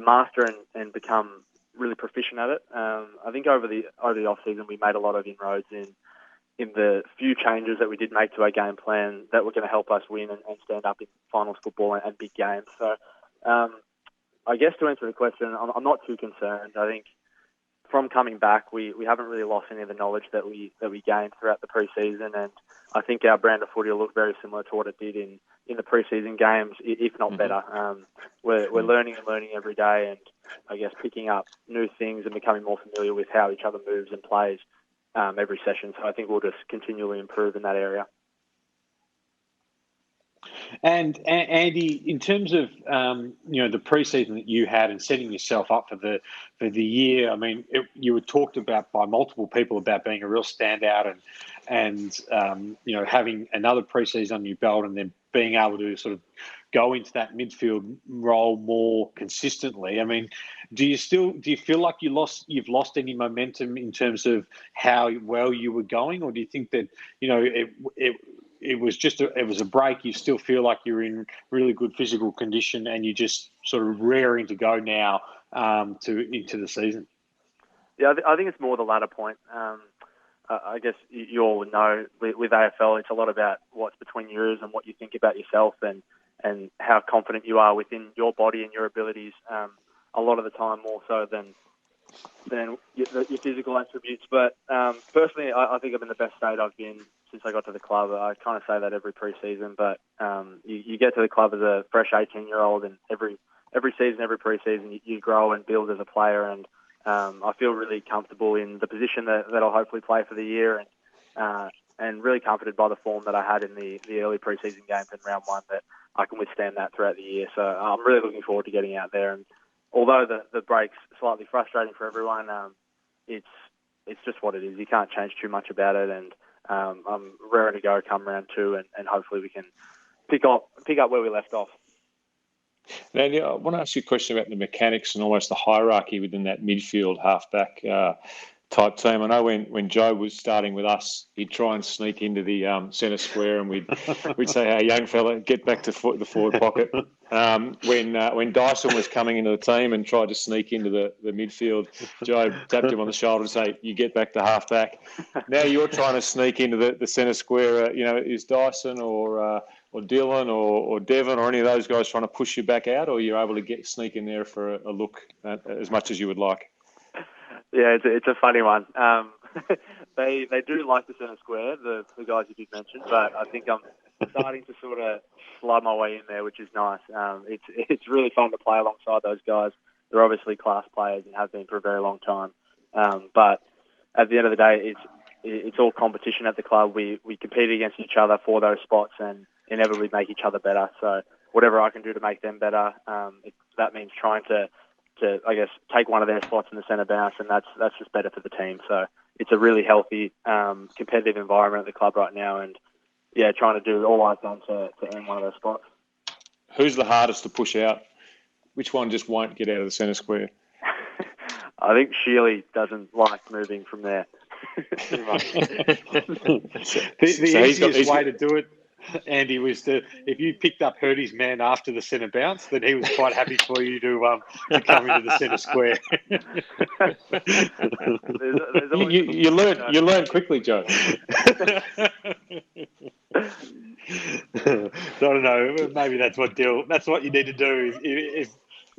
master and become really proficient at it. I think over the off season we made a lot of inroads in the few changes that we did make to our game plan that were going to help us win and stand up in finals football and big games. So I guess to answer the question, I'm not too concerned. I think from coming back, we haven't really lost any of the knowledge that we gained throughout the pre-season, and I think our brand of footy will look very similar to what it did in the pre-season games, if not better. We're learning and learning every day, and I guess picking up new things and becoming more familiar with how each other moves and plays every session. So I think we'll just continually improve in that area. And Andy, in terms of the preseason that you had and setting yourself up for the year, I mean, you were talked about by multiple people about being a real standout and having another preseason on your belt and then being able to sort of go into that midfield role more consistently. I mean, do you feel like you've lost any momentum in terms of how well you were going, or do you think that it was a break? You still feel like you're in really good physical condition and you're just sort of raring to go now into the season? Yeah, I think it's more the latter point. I guess you all would know with AFL, it's a lot about what's between your ears and what you think about yourself and how confident you are within your body and your abilities. A lot of the time, more so than your physical attributes. But personally, I think I'm in the best state I've been since I got to the club. I kind of say that every pre-season, but you get to the club as a fresh 18-year-old, and every season, every pre-season, you grow and build as a player. And I feel really comfortable in the position that I'll hopefully play for the year, and really comforted by the form that I had in the early pre-season games in round 1, that I can withstand that throughout the year. So I'm really looking forward to getting out there. And although the break's slightly frustrating for everyone, it's just what it is. You can't change too much about it, and I'm raring to go come round 2, and hopefully we can pick up where we left off. Andy, I want to ask you a question about the mechanics and almost the hierarchy within that midfield halfback type team. I know when Joe was starting with us, he'd try and sneak into the centre square, and we'd say, "Hey, young fella, get back to the forward pocket." When Dyson was coming into the team and tried to sneak into the midfield, Joe tapped him on the shoulder and say, "You get back to halfback." Now you're trying to sneak into the centre square. Is Dyson or Dylan or Devon or any of those guys trying to push you back out, or you're able to sneak in there for a look as much as you would like? Yeah, it's a funny one. They do like the centre square, the guys you did mention, but I think I'm starting to sort of slide my way in there, which is nice. It's really fun to play alongside those guys. They're obviously class players and have been for a very long time. But at the end of the day, it's all competition at the club. We compete against each other for those spots and inevitably make each other better. So whatever I can do to make them better, that means trying to I guess take one of their spots in the centre bounce, and that's just better for the team. So it's a really healthy, competitive environment at the club right now, and yeah, trying to do all I've done to earn one of those spots. Who's the hardest to push out? Which one just won't get out of the centre square? I think Sheely doesn't like moving from there. The easiest way to do it, Andy, was if you picked up Hurdy's man after the centre bounce, then he was quite happy for you to come into the centre square. You learn quickly, Joe. I don't know. Maybe that's what you need to do.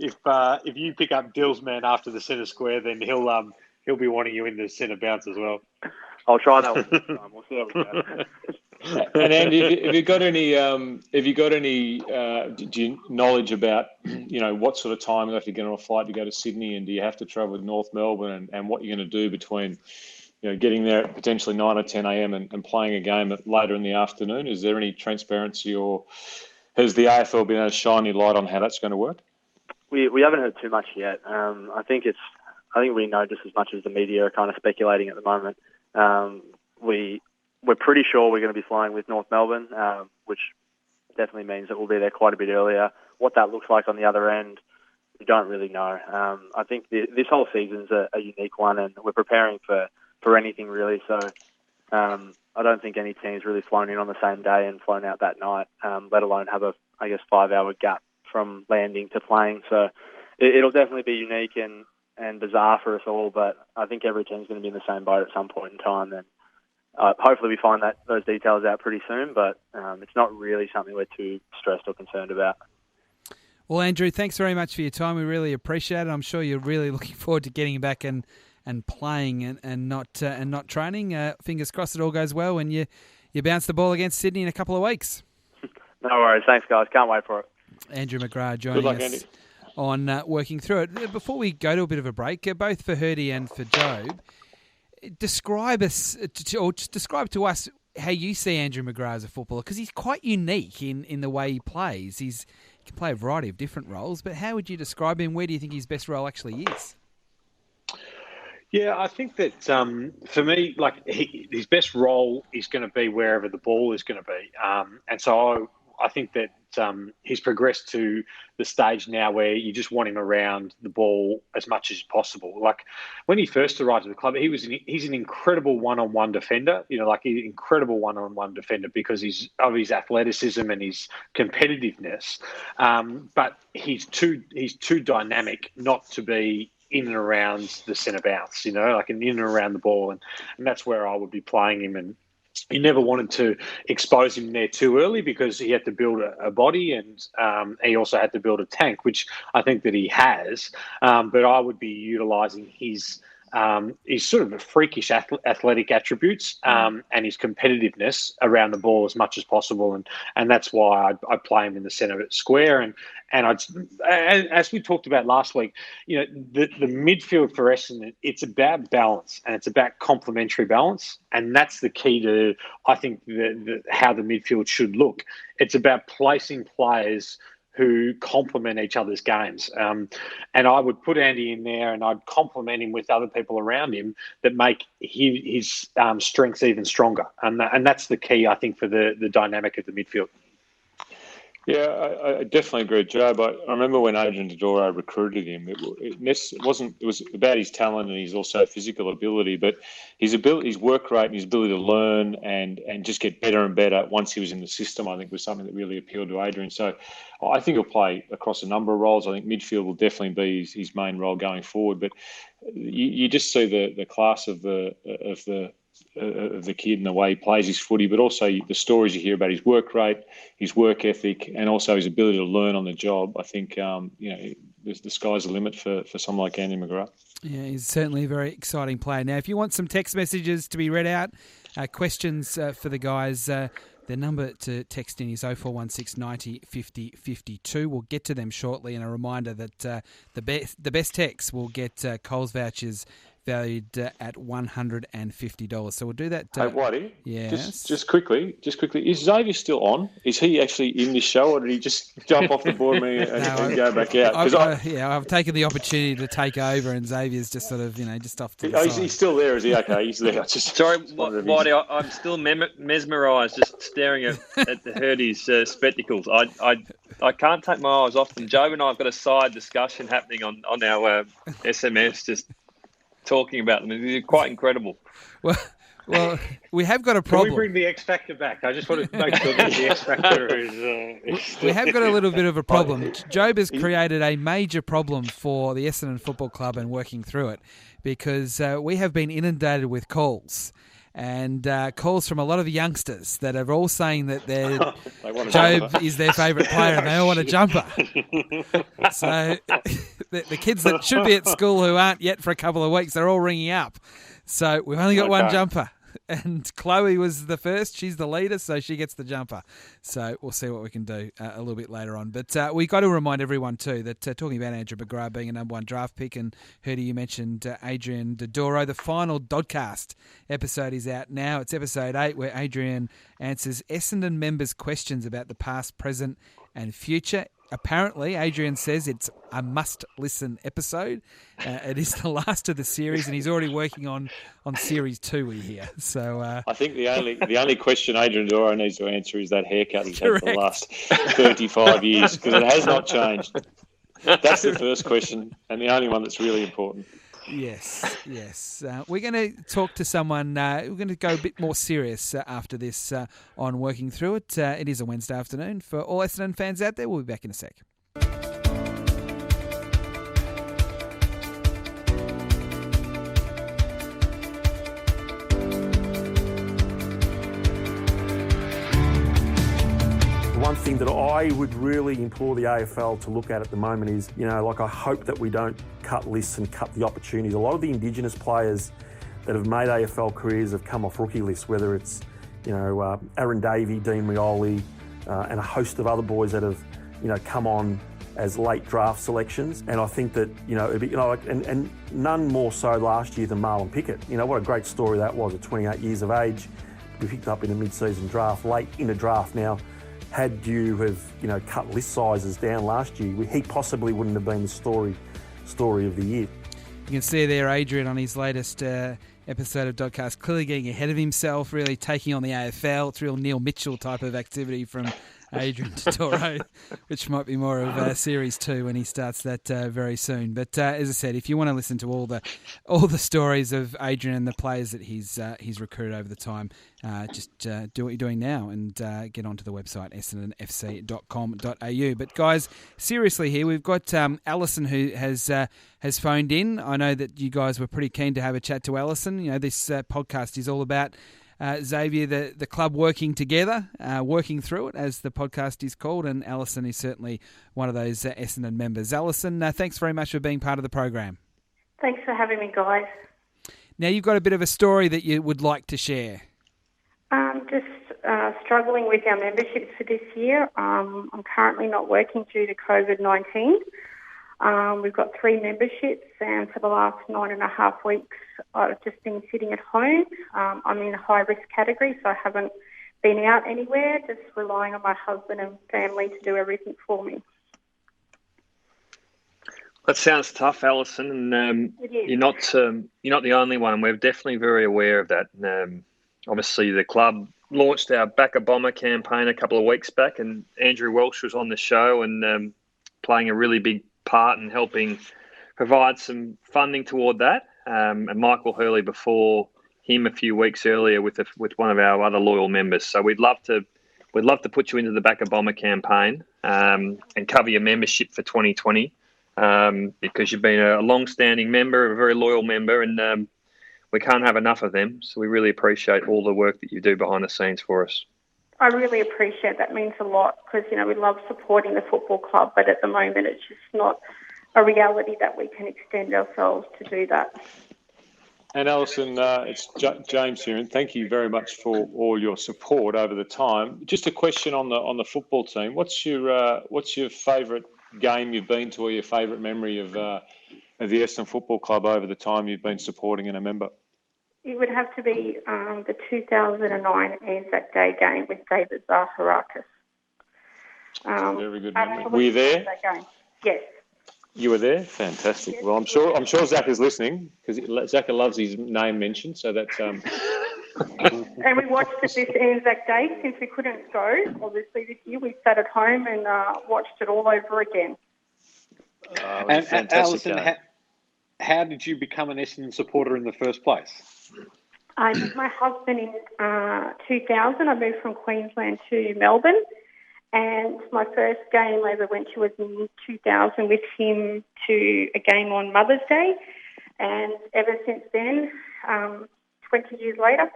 If you pick up Dill's man after the centre square, then he'll be wanting you in the centre bounce as well. I'll try that one this time. We'll see how we go. And Andy, have you got any knowledge about what sort of time you have to get on a flight to go to Sydney, and do you have to travel to North Melbourne, and what you're going to do between getting there at potentially 9 or 10 a.m. and playing a game later in the afternoon? Is there any transparency, or has the AFL been able to shine any light on how that's going to work? We haven't heard too much yet. I think we know just as much as the media are kind of speculating at the moment. We're pretty sure we're going to be flying with North Melbourne, which definitely means that we'll be there quite a bit earlier. What that looks like on the other end, we don't really know. I think this whole season's a unique one, and we're preparing for anything really. So I don't think any team's really flown in on the same day and flown out that night, let alone have a 5-hour gap from landing to playing. So it'll definitely be unique and bizarre for us all, but I think every team's going to be in the same boat at some point in time, and hopefully we find those details out pretty soon, but it's not really something we're too stressed or concerned about. Well, Andrew, thanks very much for your time. We really appreciate it. I'm sure you're really looking forward to getting back and playing and not training. Fingers crossed it all goes well and you bounce the ball against Sydney in a couple of weeks. No worries. Thanks, guys. Can't wait for it. Andrew McGrath joining us Andy. on working through it. Before we go to a bit of a break, both for Hurdy and for Jobe, describe to us how you see Andrew McGrath as a footballer, because he's quite unique in the way he plays. He can play a variety of different roles, but how would you describe him? Where do you think his best role actually is? Yeah, I think that for me, his best role is going to be wherever the ball is going to be, and so I think that he's progressed to the stage now where you just want him around the ball as much as possible. Like when he first arrived at the club, he's an incredible one-on-one defender. Incredible one-on-one defender because of his athleticism and his competitiveness. But he's too dynamic not to be in and around the centre bounce, in and around the ball. And that's where I would be playing him. And you never wanted to expose him there too early because he had to build a body and he also had to build a tank, which I think that he has. But I would be utilising his sort of freakish athletic attributes and his competitiveness around the ball as much as possible, and that's why I play him in the centre square. And as we talked about last week, the midfield for Essendon, it's about balance and it's about complementary balance, and that's the key to I think how the midfield should look. It's about placing players who complement each other's games. And I would put Andy in there and I'd complement him with other people around him that make his strengths even stronger. And that's the key, I think, for the dynamic of the midfield. Yeah, I definitely agree with Jobe. I remember when Adrian Dodoro recruited him, it was about his talent and his also physical ability, but his work rate and his ability to learn and just get better and better once he was in the system, I think was something that really appealed to Adrian. So I think he'll play across a number of roles. I think midfield will definitely be his main role going forward, but you just see the class of the kid and the way he plays his footy, but also the stories you hear about his work rate, his work ethic, and also his ability to learn on the job. I think the sky's the limit for someone like Andy McGrath. Yeah, he's certainly a very exciting player. Now, if you want some text messages to be read out, questions for the guys, the number to text in is 0416 90 50 52. We'll get to them shortly, and a reminder that the best text will get Coles vouchers valued at $150. So we'll do that. Hey, Whitey, yes. just quickly, is Xavier still on? Is he actually in this show, or did he just jump off the board and go back out? I've taken the opportunity to take over, and Xavier's just sort of, just off to the side. He's still there, is he? Okay, he's there. Sorry, Whitey, I'm still mesmerised just staring at the Hurdy's spectacles. I can't take my eyes off them. Jobe and I have got a side discussion happening on our SMS, just talking about them. It's quite incredible. Well, we have got a problem. Can we bring the X Factor back? I just want to make sure that the X Factor is... We have got a little bit of a problem. Jobe has created a major problem for the Essendon Football Club and working through it, because we have been inundated with calls. And calls from a lot of youngsters that are all saying that Jobe is their favourite player and they all want a jumper. So the kids that should be at school who aren't yet for a couple of weeks, they're all ringing up. So we've only got one jumper. And Chloe was the first. She's the leader, so she gets the jumper. So we'll see what we can do a little bit later on. But we got to remind everyone too that talking about Andrew McGrath being a number one draft pick, and Hurdy, you mentioned Adrian Dodoro. The final Dodcast episode is out now. It's episode 8, where Adrian answers Essendon members' questions about the past, present, and future. Apparently, Adrian says it's a must-listen episode. It is the last of the series, and he's already working on series 2. We hear. So I think the only question Adrian Doro needs to answer is that haircut he's had for the last 35 years, because it has not changed. That's the first question, and the only one that's really important. Yes. We're going to talk to someone. We're going to go a bit more serious after this on working through it. It is a Wednesday afternoon. For all Essendon fans out there, we'll be back in a sec. One thing that I would really implore the AFL to look at the moment is, I hope that we don't cut lists and cut the opportunities. A lot of the Indigenous players that have made AFL careers have come off rookie lists, whether it's, Aaron Davey, Dean Rioli, and a host of other boys that have, come on as late draft selections. And I think that, and none more so last year than Marlon Pickett. What a great story that was at 28 years of age. We picked up in a mid-season draft, late in a draft. Now, had you have, cut list sizes down last year, he possibly wouldn't have been the story of the year. You can see there Adrian on his latest episode of Dodcast, clearly getting ahead of himself, really taking on the AFL. It's real Neil Mitchell type of activity from Adrian Dodoro, which might be more of Series 2 when he starts that very soon. But as I said, if you want to listen to all the stories of Adrian and the players that he's recruited over the time, just do what you're doing now and get onto the website essendonfc.com.au. But guys, seriously here, we've got Alison who has phoned in. I know that you guys were pretty keen to have a chat to Alison. This podcast is all about Xavier, the club working together, working through it, as the podcast is called, and Alison is certainly one of those Essendon members. Alison, thanks very much for being part of the program. Thanks for having me, guys. Now, you've got a bit of a story that you would like to share. Just struggling with our memberships for this year. I'm currently not working due to COVID-19. We've got 3 memberships, and for the last 9.5 weeks, I've just been sitting at home. I'm in a high-risk category, so I haven't been out anywhere, just relying on my husband and family to do everything for me. That sounds tough, Alison, and you're not the only one. We're definitely very aware of that. Obviously, the club launched our Back a Bomber campaign a couple of weeks back, and Andrew Welsh was on the show and playing a really big part in helping provide some funding toward that. And Michael Hurley before him a few weeks earlier with one of our other loyal members. So we'd love to put you into the Back a Bomber campaign and cover your membership for 2020 because you've been a long-standing member, a very loyal member, and we can't have enough of them. So we really appreciate all the work that you do behind the scenes for us. I really appreciate that. It means a lot because, we love supporting the football club, but at the moment it's just not a reality that we can extend ourselves to do that. And Alison, it's James here, and thank you very much for all your support over the time. Just a question on the football team. What's your favourite game you've been to, or your favourite memory of of the Essendon Football Club over the time you've been supporting and a member? It would have to be the 2009 Anzac Day game with David Zaharakis. Very good memory. Were you there? Yes. You were there? Fantastic. Yes, well, I'm sure Zach is listening, because Zach loves his name mentioned. So that's. And we watched it this Anzac Day since we couldn't go. Obviously, this year we sat at home and watched it all over again. And Alison, how did you become an Essendon supporter in the first place? I met my husband in 2000. I moved from Queensland to Melbourne. And my first game I ever went to was in 2000 with him to a game on Mother's Day. And ever since then, 20 years later,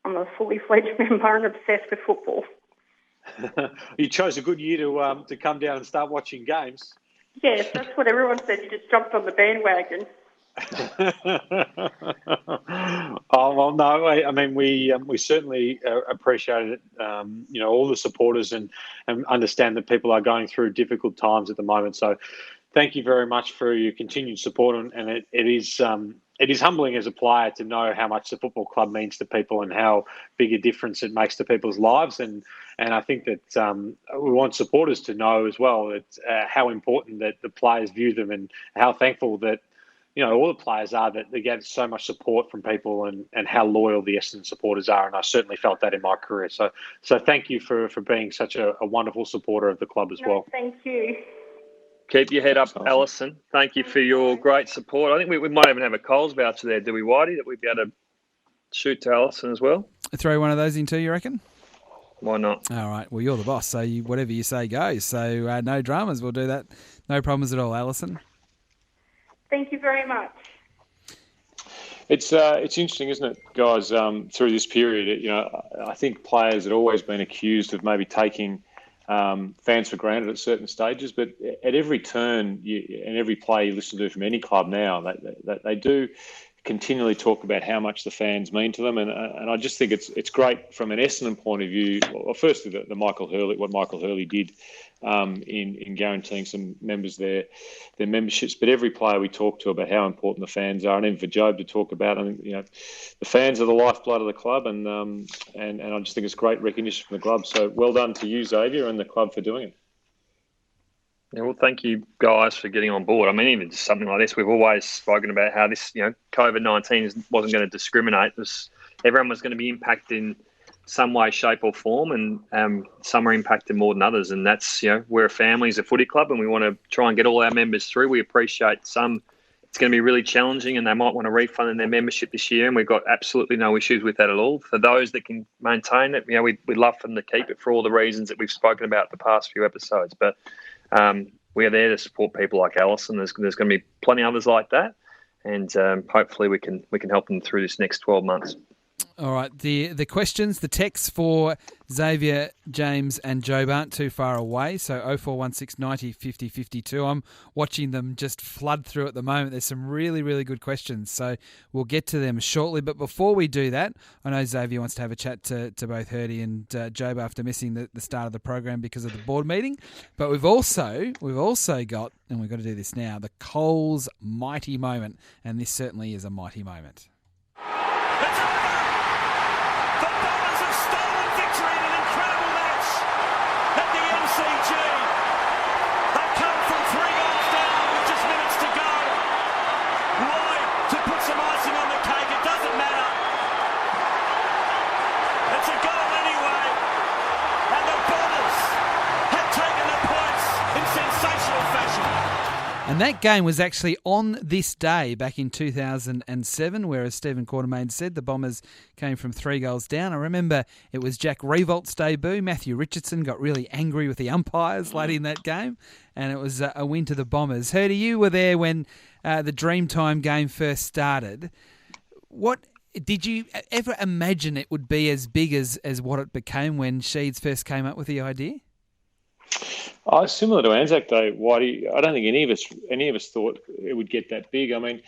I'm a fully fledged member and obsessed with football. You chose a good year to come down and start watching games. Yes, that's what everyone said. You just jumped on the bandwagon. Oh well, no. I mean, we certainly appreciate it. All the supporters and understand that people are going through difficult times at the moment. So, thank you very much for your continued support. And it is humbling as a player to know how much the football club means to people and how big a difference it makes to people's lives. And I think that we want supporters to know as well that how important that the players view them and how thankful that. All the players are that they get so much support from people and how loyal the Essendon supporters are. And I certainly felt that in my career. So thank you for being such a wonderful supporter of the club as well. Thank you. Keep your head up, Alison. Thank you for your great support. I think we might even have a Coles voucher there, do we, Whitey, that we'd be able to shoot to Alison as well? Throw one of those in too, you reckon? Why not? All right. Well, you're the boss, so whatever you say goes. So no dramas. We'll do that. No problems at all, Alison. Thank you very much. It's interesting, isn't it, guys? Through this period, I think players had always been accused of maybe taking fans for granted at certain stages, but at every turn and every play you listen to from any club now, they do continually talk about how much the fans mean to them, and I just think it's great from an Essendon point of view. Well, firstly, what Michael Hurley did in guaranteeing some members their memberships, but every player we talk to about how important the fans are, and even for Jobe to talk about, the fans are the lifeblood of the club, and I just think it's great recognition from the club. So well done to you, Xavier, and the club for doing it. Yeah, well, thank you guys for getting on board. I mean, even just something like this, we've always spoken about how this, COVID-19 wasn't going to discriminate. Everyone was going to be impacted in some way, shape or form, and some are impacted more than others. And that's, we're a family as a footy club, and we want to try and get all our members through. We appreciate some. It's going to be really challenging, and they might want to refund their membership this year, and we've got absolutely no issues with that at all. For those that can maintain it, we'd love for them to keep it for all the reasons that we've spoken about the past few episodes. But we are there to support people like Alison. There's going to be plenty of others like that, and hopefully we can help them through this next 12 months. All right, the questions, the texts for Xavier, James and Jobe aren't too far away, so 0416 90 50 52. I'm watching them just flood through at the moment. There's some really, really good questions, so we'll get to them shortly. But before we do that, I know Xavier wants to have a chat to both Hurdy and Jobe after missing the start of the program because of the board meeting. But we've also got, and we've got to do this now, the Coles mighty moment, and this certainly is a mighty moment. And that game was actually on this day back in 2007, where, as Stephen Quartermain said, the Bombers came from 3 goals down. I remember it was Jack Revolt's debut. Matthew Richardson got really angry with the umpires late in that game, and it was a win to the Bombers. Hurdy, you were there when the Dreamtime game first started. What did you ever imagine it would be as big as what it became when Sheeds first came up with the idea? Similar to Anzac Day, Whitey, I don't think any of us thought it would get that big. I mean,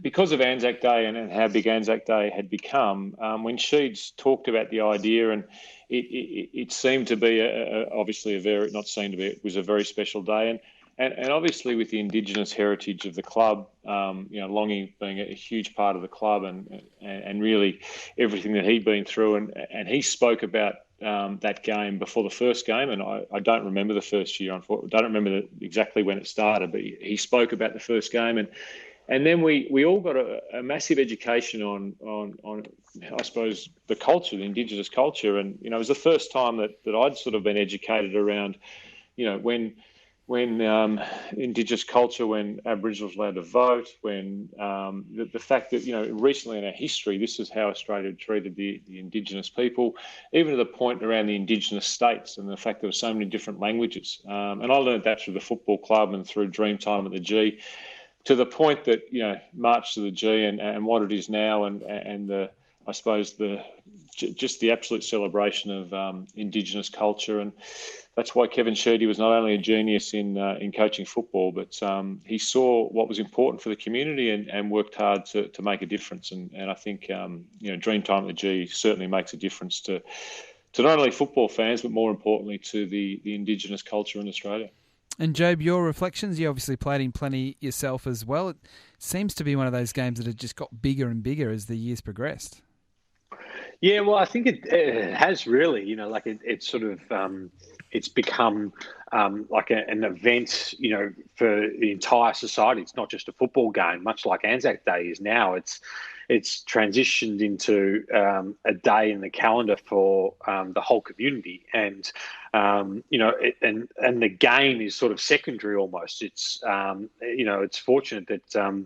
because of Anzac Day and how big Anzac Day had become, when Sheeds talked about the idea, and it seemed to be it was a very special day. And obviously with the Indigenous heritage of the club, Longy being a huge part of the club and really everything that he'd been through. And he spoke about that game before the first game. And I don't remember the first year. I don't remember exactly when it started, but he spoke about the first game. And then we all got a massive education on I suppose, the culture, the Indigenous culture. And, it was the first time that I'd sort of been educated around, when Indigenous culture, when Aboriginals were allowed to vote, when the fact that, recently in our history, this is how Australia treated the Indigenous people, even to the point around the Indigenous states and the fact there were so many different languages. And I learned that through the football club and through Dreamtime at the G, to the point that, March to the G and what it is now and the, I suppose, just the absolute celebration of Indigenous culture. And that's why Kevin Sheedy was not only a genius in coaching football, but he saw what was important for the community and worked hard to make a difference. And I think, Dreamtime at the G certainly makes a difference to not only football fans, but more importantly to the Indigenous culture in Australia. And Jobe, your reflections, you obviously played in plenty yourself as well. It seems to be one of those games that have just got bigger and bigger as the years progressed. Yeah, well, I think it has really, it's sort of, it's become like an event, for the entire society. It's not just a football game, much like Anzac Day is now. It's transitioned into a day in the calendar for the whole community, and and the game is sort of secondary almost. It's it's fortunate that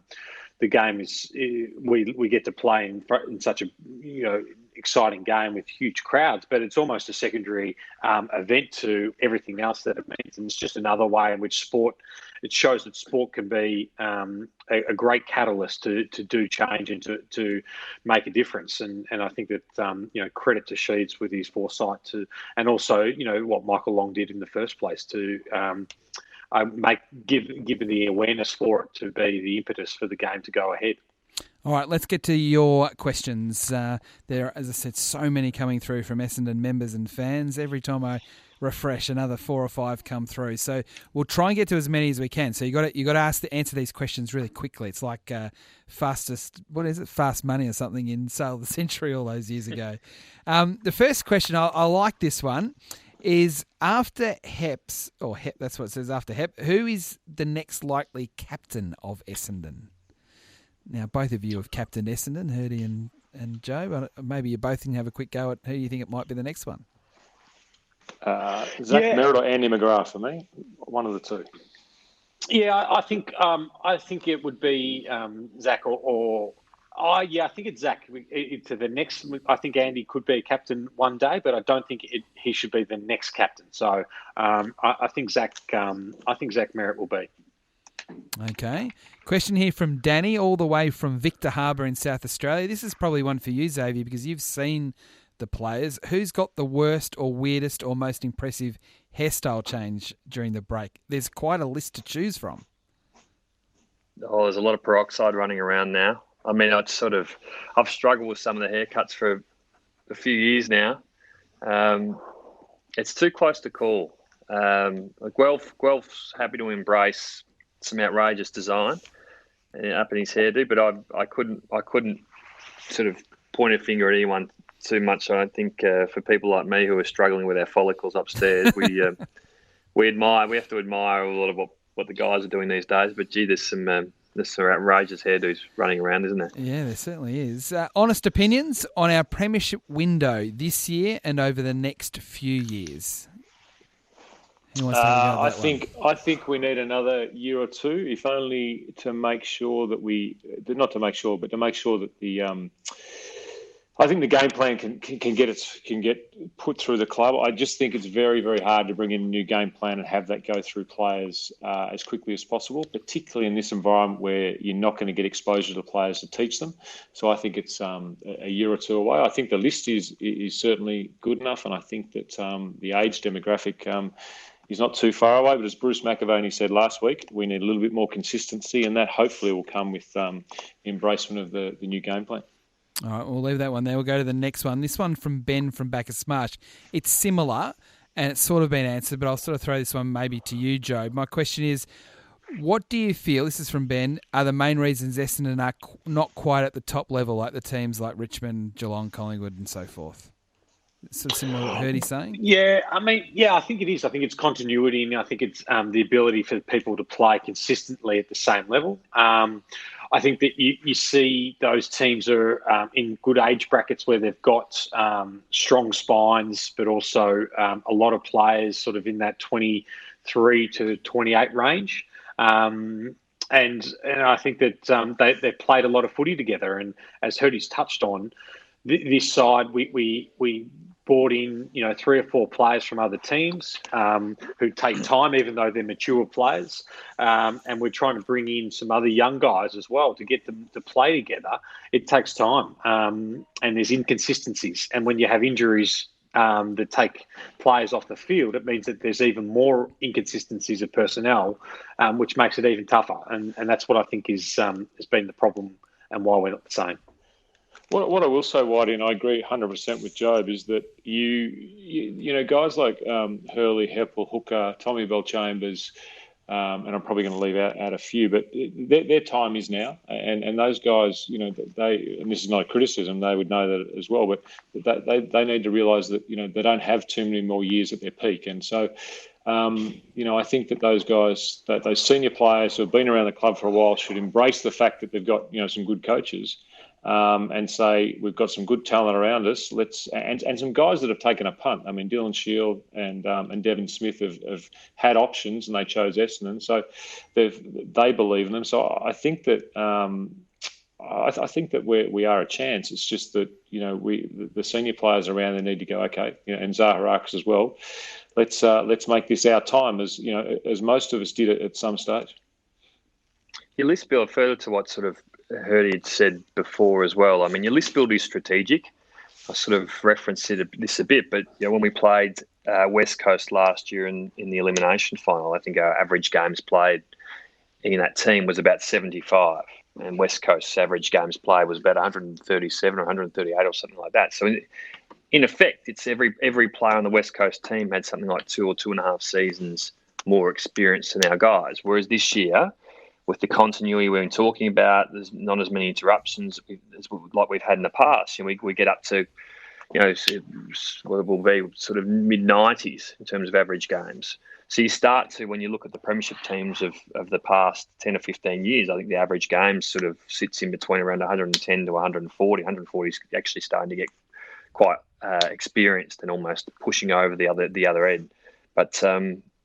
the game is we get to play in such a exciting game with huge crowds, but it's almost a secondary event to everything else that it means. And it's just another way in which it shows that sport can be a great catalyst to do change and to make a difference. And I think that, credit to Sheeds with his foresight and also, what Michael Long did in the first place to give the awareness for it to be the impetus for the game to go ahead. All right, let's get to your questions. There are, as I said, so many coming through from Essendon members and fans. Every time I refresh, another 4 or 5 come through. So we'll try and get to as many as we can. So you got to answer these questions really quickly. It's like fast money or something in Sale of the Century all those years ago. The first question, I like this one, is after Heps, that's what it says after Hep, who is the next likely captain of Essendon? Now, both of you have captained Essendon, Hurdy and Jobe. Maybe you both can have a quick go at who you think it might be the next one. Zach Merritt or Andy McGrath for me, one of the two. Yeah, I think it would be Zach I think it's Zach. To the next, I think Andy could be a captain one day, but I don't think he should be the next captain. So I think Zach Merritt will be. Okay. Question here from Danny, all the way from Victor Harbour in South Australia. This is probably one for you, Xavier, because you've seen the players. Who's got the worst or weirdest or most impressive hairstyle change during the break? There's quite a list to choose from. Oh, there's a lot of peroxide running around now. I mean, I've struggled with some of the haircuts for a few years now. It's too close to call. Guelph's happy to embrace some outrageous design up in his hairdo, but I couldn't sort of point a finger at anyone too much. I don't think for people like me who are struggling with our follicles upstairs, we have to admire a lot of what the guys are doing these days. But gee, there's some outrageous hairdos running around, isn't there? Yeah, there certainly is. Honest opinions on our premiership window this year and over the next few year? I think we need another year or two, if only to make sure that to make sure that the I think the game plan can get put through the club. I just think it's very, very hard to bring in a new game plan and have that go through players as quickly as possible, particularly in this environment where you're not going to get exposure to players to teach them. So I think it's a year or two away. I think the list is certainly good enough, and I think that the age demographic is not too far away. But as Bruce McAvaney said last week, we need a little bit more consistency, and that hopefully will come with embracement of the new game plan. All right, we'll leave that one there. We'll go to the next one. This one from Ben from Bacchus Marsh. It's similar, and it's sort of been answered, but I'll sort of throw this one maybe to you, Jobe. My question is, what do you feel, this is from Ben, are the main reasons Essendon are not quite at the top level like the teams like Richmond, Geelong, Collingwood and so forth? Sort of similar to what Hurdy's saying? Yeah, I think it is. I think it's continuity, and I think it's the ability for people to play consistently at the same level. I think that you see those teams are in good age brackets where they've got strong spines, but also a lot of players sort of in that 23 to 28 range. And I think that they've played a lot of footy together. And as Hurdy's touched on, this side, we brought in 3 or 4 players from other teams who take time, even though they're mature players, and we're trying to bring in some other young guys as well to get them to play together. It takes time, and there's inconsistencies, and when you have injuries that take players off the field, it means that there's even more inconsistencies of personnel, which makes it even tougher, and that's what I think has been the problem and why we're not the same. What I will say, Whitey, and I agree 100% with Jobe, is that you know guys like Hurley, Heppel, Hooker, Tommy Bell-Chambers, and I'm probably going to leave out a few, but their time is now, and those guys, and this is not a criticism, they would know that as well, but they need to realise that they don't have too many more years at their peak, and so. I think that those guys, those senior players who have been around the club for a while, should embrace the fact that they've got some good coaches. And say we've got some good talent around us. And some guys that have taken a punt. I mean, Dylan Shield and Devon Smith have had options, and they chose Essendon. So they believe in them. So I think that I think that we are a chance. It's just that the senior players around there need to go, okay, and Zaharakis as well. Let's make this our time, as most of us did it at some stage. Your list build further to what sort of Hurdy had said before as well. I mean, your list build is strategic. I sort of referenced this a bit, but when we played West Coast last year in the elimination final, I think our average games played in that team was about 75, and West Coast's average games played was about 137 or 138 or something like that. So in effect, it's every player on the West Coast team had something like 2 or 2.5 seasons more experience than our guys. Whereas this year, with the continuity we've been talking about, there's not as many interruptions as like we've had in the past. We get up to, what will be sort of mid-90s in terms of average games. So you start to, when you look at the premiership teams of the past 10 or 15 years, I think the average games sort of sits in between around 110 to 140. 140 is actually starting to get quite experienced and almost pushing over the other end. But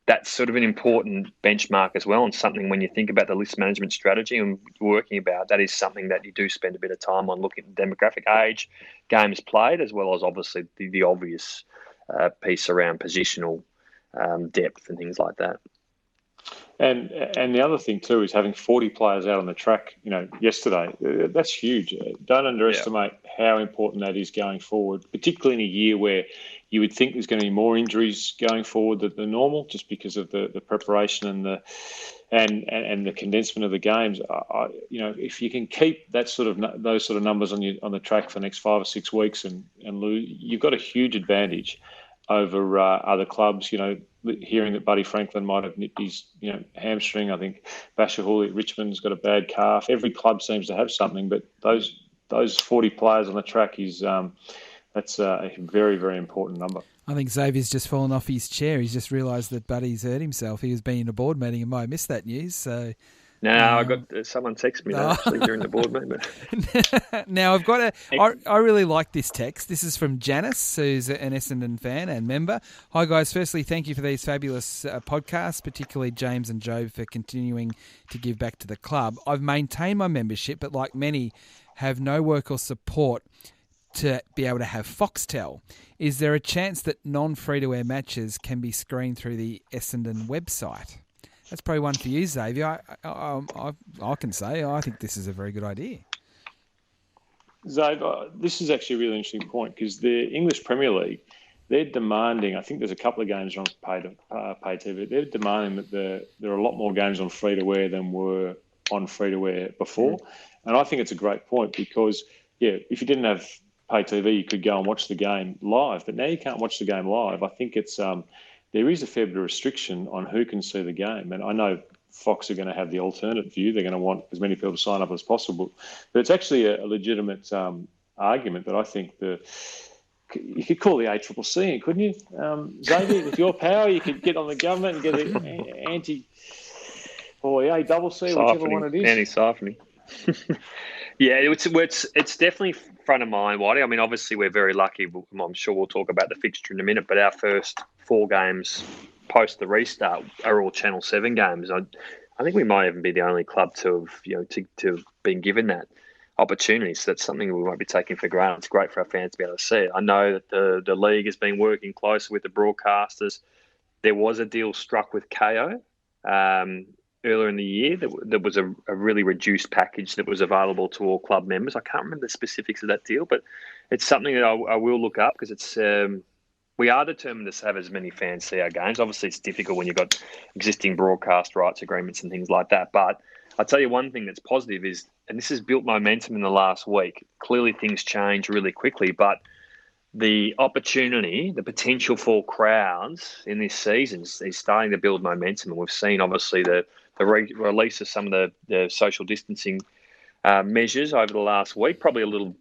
that's sort of an important benchmark as well, and something when you think about the list management strategy and working about, that is something that you do spend a bit of time on, looking at demographic, age, games played, as well as obviously the obvious piece around positional depth and things like that. And the other thing too is having 40 players out on the track, yesterday. That's huge. Don't underestimate how important that is going forward, particularly in a year where you would think there's going to be more injuries going forward than normal, just because of the preparation and the condensement of the games. If you can keep those sort of numbers on the track for the next 5 or 6 weeks and lose, you've got a huge advantage over other clubs. Hearing that Buddy Franklin might have nipped his hamstring. I think Bashahuli at Richmond's got a bad calf. Every club seems to have something, but those 40 players on the track is that's a very, very important number. I think Xavier's just fallen off his chair. He's just realised that Buddy's hurt himself. He was being in a board meeting and might have missed that news. So no, I got someone text me that actually during the board meeting. Now I've got I really like this text. This is from Janice, who's an Essendon fan and member. Hi guys, firstly thank you for these fabulous podcasts, particularly James and Jobe for continuing to give back to the club. I've maintained my membership, but like many, have no work or support to be able to have Foxtel. Is there a chance that non-free-to-air matches can be screened through the Essendon website? That's probably one for you, Xavier. I can say I think this is a very good idea. Xavier, this is actually a really interesting point, because the English Premier League, they're demanding, I think there's a couple of games on pay TV, they're demanding that there are a lot more games on free-to-air than were on free-to-air before. And I think it's a great point, because, if you didn't have pay TV, you could go and watch the game live, but now you can't watch the game live. I think it's there is a fair bit of restriction on who can see the game, and I know Fox are going to have the alternate view. They're going to want as many people to sign up as possible, but it's actually a legitimate argument that I think you could call the ACCC in, couldn't you? Xavier, with your power, you could get on the government and get an ACCC, whichever one it is. Anti-siphoning. Yeah, it's definitely front of mind, Whitey. I mean, obviously, we're very lucky. I'm sure we'll talk about the fixture in a minute, but our first 4 games post the restart are all Channel 7 games. I think we might even be the only club to have, to have been given that opportunity. So that's something we won't be taking for granted. It's great for our fans to be able to see it. I know that the league has been working closely with the broadcasters. There was a deal struck with KO earlier in the year. There was a really reduced package that was available to all club members. I can't remember the specifics of that deal, but it's something that I will look up because it's we are determined to have as many fans see our games. Obviously, it's difficult when you've got existing broadcast rights agreements and things like that. But I'll tell you one thing that's positive is, and this has built momentum in the last week, clearly things change really quickly, but the opportunity, the potential for crowds in this season is starting to build momentum. And we've seen, obviously, the release of some of the social distancing measures over the last week, probably a little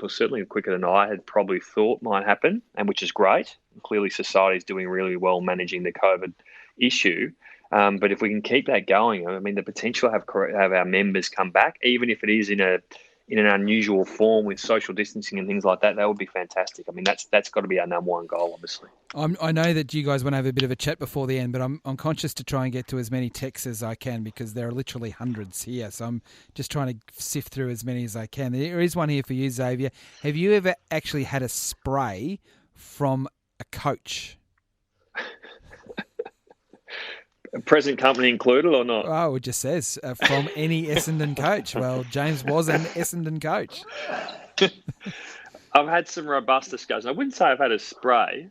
certainly quicker than I had probably thought might happen, and which is great. Clearly, society is doing really well managing the COVID issue. But if we can keep that going, I mean, the potential to have our members come back, even if it is in an unusual form with social distancing and things like that, that would be fantastic. I mean, that's got to be our number one goal, obviously. I know that you guys want to have a bit of a chat before the end, but I'm conscious to try and get to as many texts as I can because there are literally hundreds here. So I'm just trying to sift through as many as I can. There is one here for you, Xavier. Have you ever actually had a spray from a coach? Present company included or not? Oh, it just says from any Essendon coach. Well, James was an Essendon coach. I've had some robust discussions. I wouldn't say I've had a spray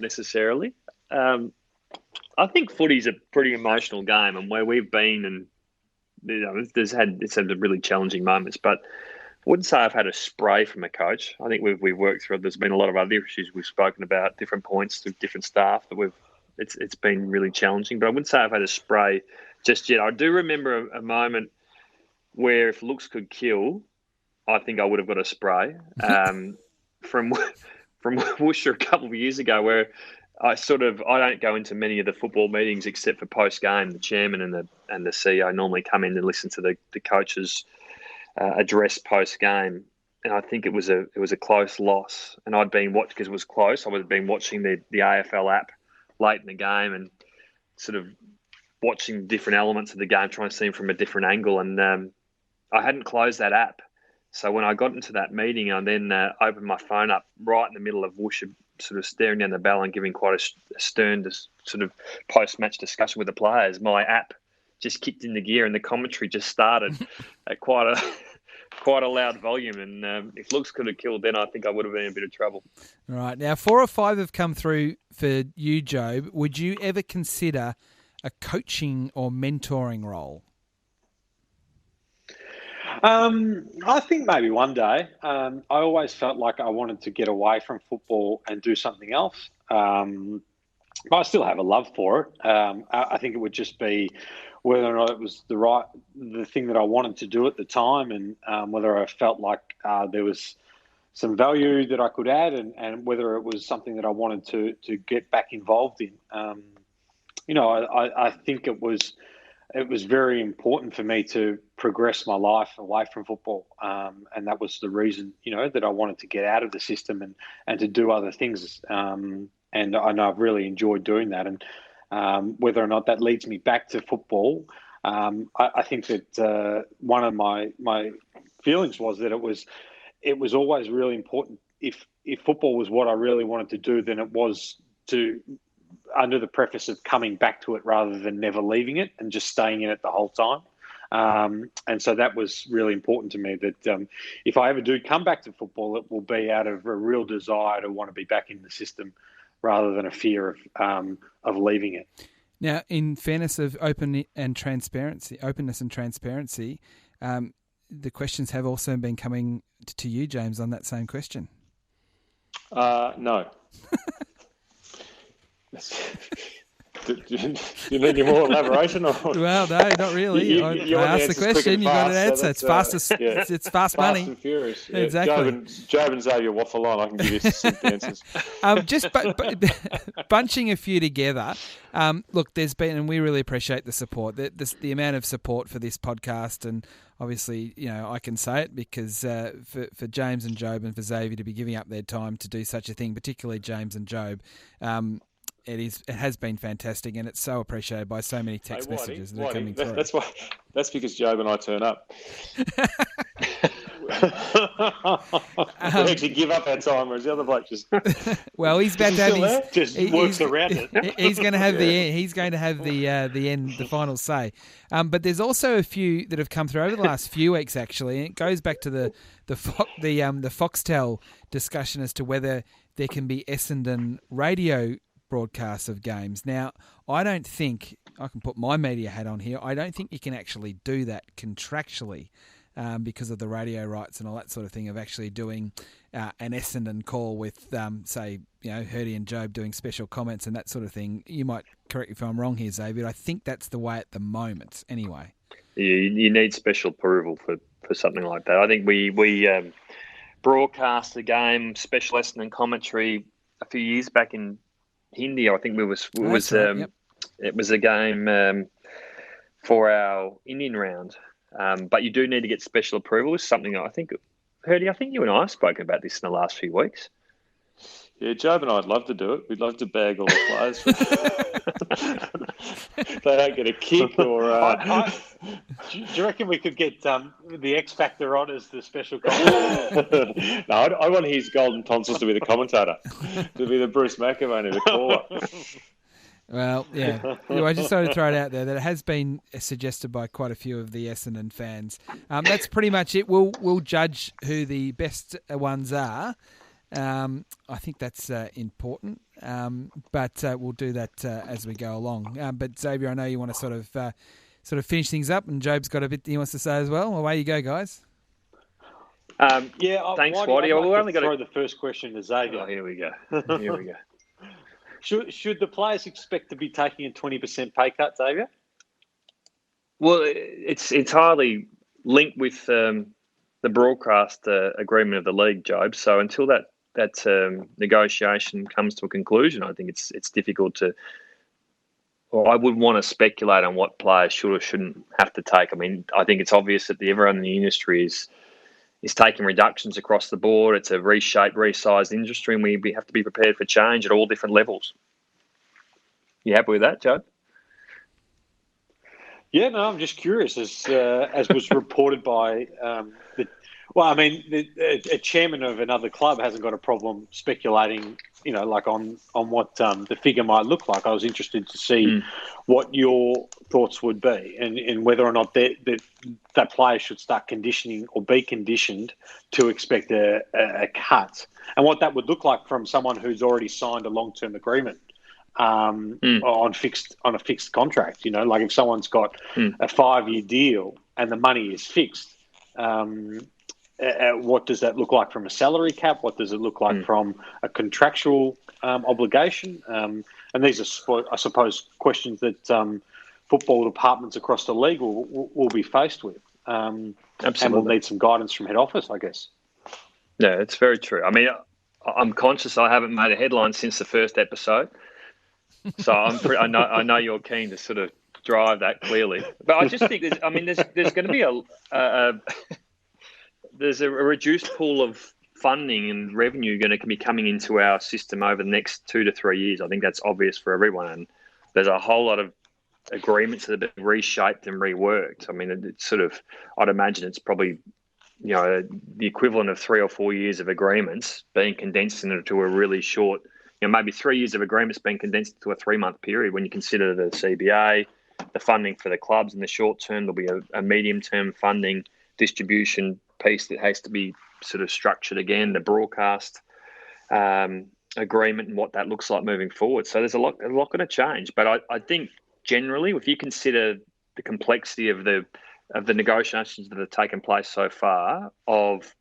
necessarily. I think footy's a pretty emotional game, and where we've been, and it's had really challenging moments. But I wouldn't say I've had a spray from a coach. I think we've worked through. There's been a lot of other issues we've spoken about, different points to different staff that it's been really challenging, but I wouldn't say I've had a spray just yet. I do remember a moment where if looks could kill, I think I would have got a spray from Worcester a couple of years ago, where I don't go into many of the football meetings except for post game. The chairman and the CEO normally come in and listen to the coach's address post game, and I think it was a close loss. And I'd been watched because it was close. I would have been watching the AFL app late in the game and sort of watching different elements of the game, trying to see them from a different angle. And I hadn't closed that app. So when I got into that meeting, I then opened my phone up right in the middle of Worcester, sort of staring down the barrel and giving quite a stern sort of post-match discussion with the players. My app just kicked into gear and the commentary just started at quite a loud volume, and if looks could have killed, then I think I would have been in a bit of trouble. All right. Now, 4 or 5 have come through for you, Jobe. Would you ever consider a coaching or mentoring role? I think maybe one day. I always felt like I wanted to get away from football and do something else. But I still have a love for it. I think it would just be whether or not it was the thing that I wanted to do at the time, and whether I felt like there was some value that I could add, and whether it was something that I wanted to get back involved in. I think it was very important for me to progress my life away from football, and that was the reason that I wanted to get out of the system and to do other things. And I know I've really enjoyed doing that. And whether or not that leads me back to football, I think that one of my feelings was that it was always really important. If football was what I really wanted to do, then it was under the preface of coming back to it rather than never leaving it and just staying in it the whole time. And so that was really important to me, that if I ever do come back to football, it will be out of a real desire to want to be back in the system rather than a fear of leaving it. Now, in fairness of openness and transparency, the questions have also been coming to you, James, on that same question. No. Do you need any more elaboration? Or? Well, no, not really. I asked the question, you got an answer. It's fast money. Fast and furious. Yeah. Exactly. Jobe and Xavier waffle on. I can give you succinct answers. Just bunching a few together. Look, there's been, and we really appreciate the support. The amount of support for this podcast, and obviously, I can say it because for James and Jobe and for Xavier to be giving up their time to do such a thing, particularly James and Jobe, it has been fantastic, and it's so appreciated by so many text messages that are coming through. That's because Jobe and I turn up. We actually give up our time, whereas the other bloke just. Well, he's about to have works around it. He's going to have the final say. But there's also a few that have come through over the last few weeks, actually, and it goes back to the Foxtel discussion as to whether there can be Essendon radio broadcasts of games. Now, I don't think, I can put my media hat on here, I don't think you can actually do that contractually because of the radio rights and all that sort of thing of actually doing an Essendon call with, say, Hurdy and Jobe doing special comments and that sort of thing. You might correct me if I'm wrong here, Xavier, but I think that's the way at the moment anyway. Yeah, you need special approval for something like that. I think we broadcast the game, special Essendon commentary a few years back in India. I think it was a game for our Indian round, but you do need to get special approval. It's something I think, Hurdy, I think you and I have spoken about this in the last few weeks. Yeah, Jobe and I'd love to do it. We'd love to bag all the players. They don't get a kick or... Do you reckon we could get the X Factor on as the special commentator? No, I want his golden tonsils to be the commentator, to be the Bruce McAvaney, the caller. Well, yeah. I just wanted to throw it out there that it has been suggested by quite a few of the Essendon fans. That's pretty much it. We'll judge who the best ones are. I think that's important, but we'll do that as we go along. But Xavier, I know you want to sort of finish things up, and Jobe's got a bit he wants to say as well. Away you go, guys. Thanks, Waddy. We're only going to throw the first question to Xavier. Oh, here we go. Should the players expect to be taking a 20% pay cut, Xavier? Well, it's entirely linked with the broadcast agreement of the league, Jobe. So until that negotiation comes to a conclusion, I think it's difficult to. Well, I wouldn't want to speculate on what players should or shouldn't have to take. I mean, I think it's obvious that everyone in the industry is taking reductions across the board. It's a reshaped, resized industry, and we have to be prepared for change at all different levels. You happy with that, Jobe? Yeah, no, I'm just curious, as was reported by a chairman of another club hasn't got a problem speculating, like on what the figure might look like. I was interested to see what your thoughts would be and whether or not that player should start conditioning or be conditioned to expect a cut, and what that would look like from someone who's already signed a long-term agreement on a fixed contract. Like if someone's got a 5-year deal and the money is fixed. What does that look like from a salary cap? What does it look like from a contractual obligation? And these are, I suppose, questions that football departments across the league will be faced with. Absolutely. And we'll need some guidance from head office, I guess. Yeah, it's very true. I mean, I'm conscious I haven't made a headline since the first episode, so I know you're keen to sort of drive that clearly. But I just think there's going to be there's a reduced pool of funding and revenue going to be coming into our system over the next 2 to 3 years. I think that's obvious for everyone. And there's a whole lot of agreements that have been reshaped and reworked. I mean, it's sort of, I'd imagine it's probably, the equivalent of 3 or 4 years of agreements being condensed into a really short, maybe 3 years of agreements being condensed into a 3-month period. When you consider the CBA, the funding for the clubs in the short term, there'll be a medium-term funding distribution piece that has to be sort of structured again, the broadcast agreement and what that looks like moving forward. So there's a lot going to change. But I think generally, if you consider the complexity of the of the negotiations that have taken place so far of,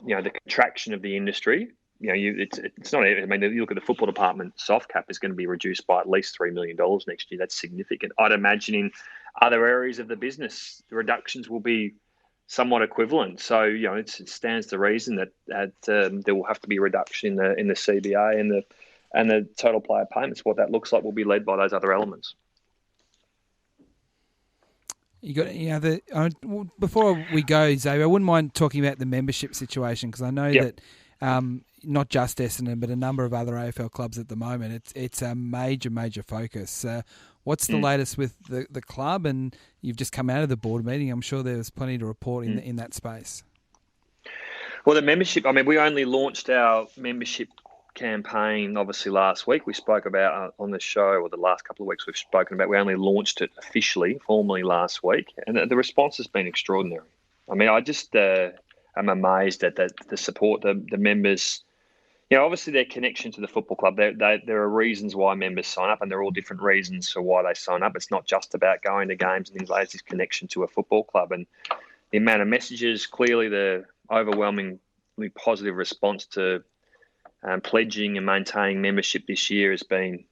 the contraction of the industry. It's not. I mean, you look at the football department, soft cap is going to be reduced by at least $3 million next year. That's significant. I'd imagine in other areas of the business, the reductions will be somewhat equivalent. So, it stands to reason that there will have to be a reduction in the CBA and the total player payments. What that looks like will be led by those other elements. Before we go, Xavier, I wouldn't mind talking about the membership situation, because I know that not just Essendon, but a number of other AFL clubs at the moment, it's a major focus. What's the latest with the club? And you've just come out of the board meeting. I'm sure there's plenty to report in that space. Well, the membership, we only launched our membership campaign obviously last week. We spoke about on the show, or the last couple of weeks we've spoken about, we only launched it formally last week, and the response has been extraordinary. I just am amazed at the support, the members. Obviously their connection to the football club, there are reasons why members sign up, and they're all different reasons for why they sign up. It's not just about going to games and things like that. It's this connection to a football club, and the amount of messages, clearly the overwhelmingly positive response to pledging and maintaining membership this year has been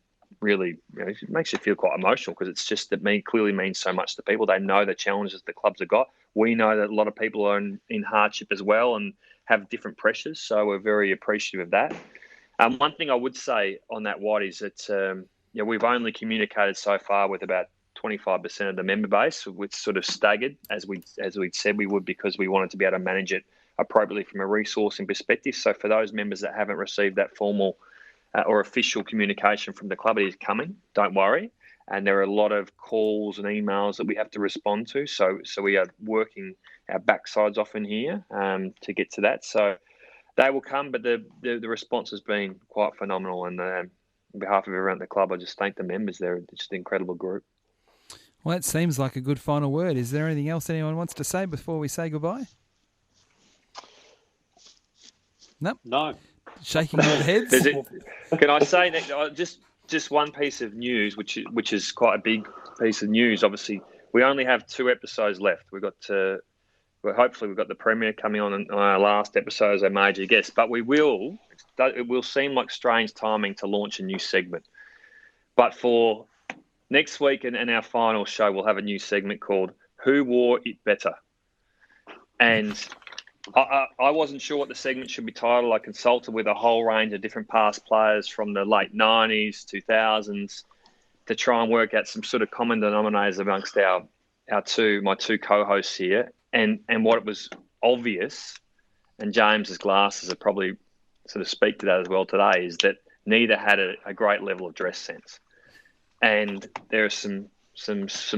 really, it makes you feel quite emotional, because it's just clearly means so much to people. They know the challenges the clubs have got. We know that a lot of people are in hardship as well and have different pressures, so we're very appreciative of that. One thing I would say on that, White, is that we've only communicated so far with about 25% of the member base, which sort of staggered as we'd said we would, because we wanted to be able to manage it appropriately from a resourcing perspective. So for those members that haven't received that formal or official communication from the club, it is coming, don't worry. And there are a lot of calls and emails that we have to respond to. So we are working our backsides off in here to get to that. So they will come, but the response has been quite phenomenal. And on behalf of everyone at the club, I just thank the members. They're just an incredible group. Well, it seems like a good final word. Is there anything else anyone wants to say before we say goodbye? Nope. No. Shaking your heads. Can I say just one piece of news, which is quite a big piece of news? Obviously, we only have 2 episodes left. Hopefully we've got the Premier coming on our last episode as a major guest, but it will seem like strange timing to launch a new segment. But for next week and our final show, we'll have a new segment called Who Wore It Better? And I wasn't sure what the segment should be titled. I consulted with a whole range of different past players from the late 90s, 2000s, to try and work out some sort of common denominators amongst my two co-hosts here. And what it was obvious, and James's glasses are probably sort of speak to that as well today, is that neither had a great level of dress sense. And there are some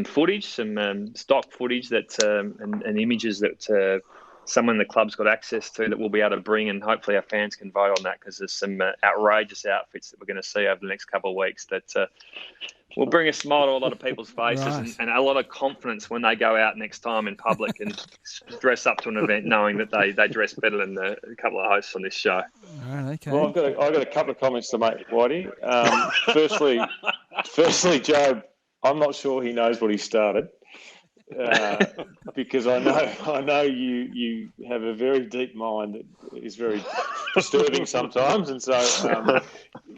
footage, some stock footage that and images that someone in the club's got access to that we'll be able to bring, and hopefully our fans can vote on that, because there's some outrageous outfits that we're going to see over the next couple of weeks that will bring a smile to a lot of people's faces, right, and a lot of confidence when they go out next time in public and dress up to an event knowing that they dress better than a couple of hosts on this show. Right, okay. Well, I've got a couple of comments to make, Whitey. Firstly, Jobe, I'm not sure he knows what he started. Because I know you have a very deep mind that is very disturbing sometimes, and so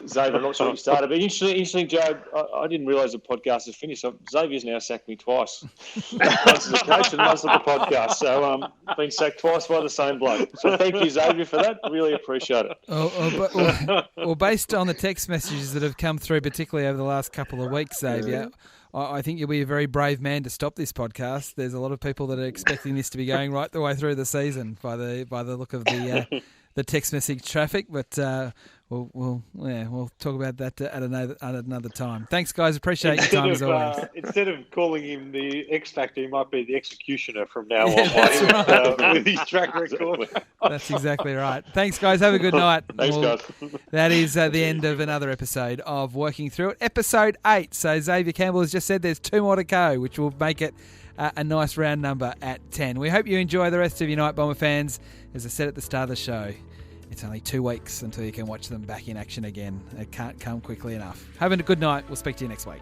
Xavier, I'm not sure what you started, but interesting, Joe. I didn't realise the podcast is finished. Xavier's now sacked me twice, once as a coach and once on the podcast. So been sacked twice by the same bloke. So thank you, Xavier, for that. Really appreciate it. Well, based on the text messages that have come through, particularly over the last couple of weeks, Xavier, I think you'll be a very brave man to stop this podcast. There's a lot of people that are expecting this to be going right the way through the season by the look of the text message traffic. But we'll talk about that at another time. Thanks, guys. Appreciate your time as always. Instead of calling him the X Factor, he might be the executioner from now on. That's right. With his track record. That's exactly right. Thanks, guys. Have a good night. Thanks, guys. That is the end of another episode of Working Through It, episode 8. So Xavier Campbell has just said there's 2 more to go, which will make it a nice round number at 10. We hope you enjoy the rest of your night, Bomber fans. As I said at the start of the show, it's only 2 weeks until you can watch them back in action again. It can't come quickly enough. Have a good night. We'll speak to you next week.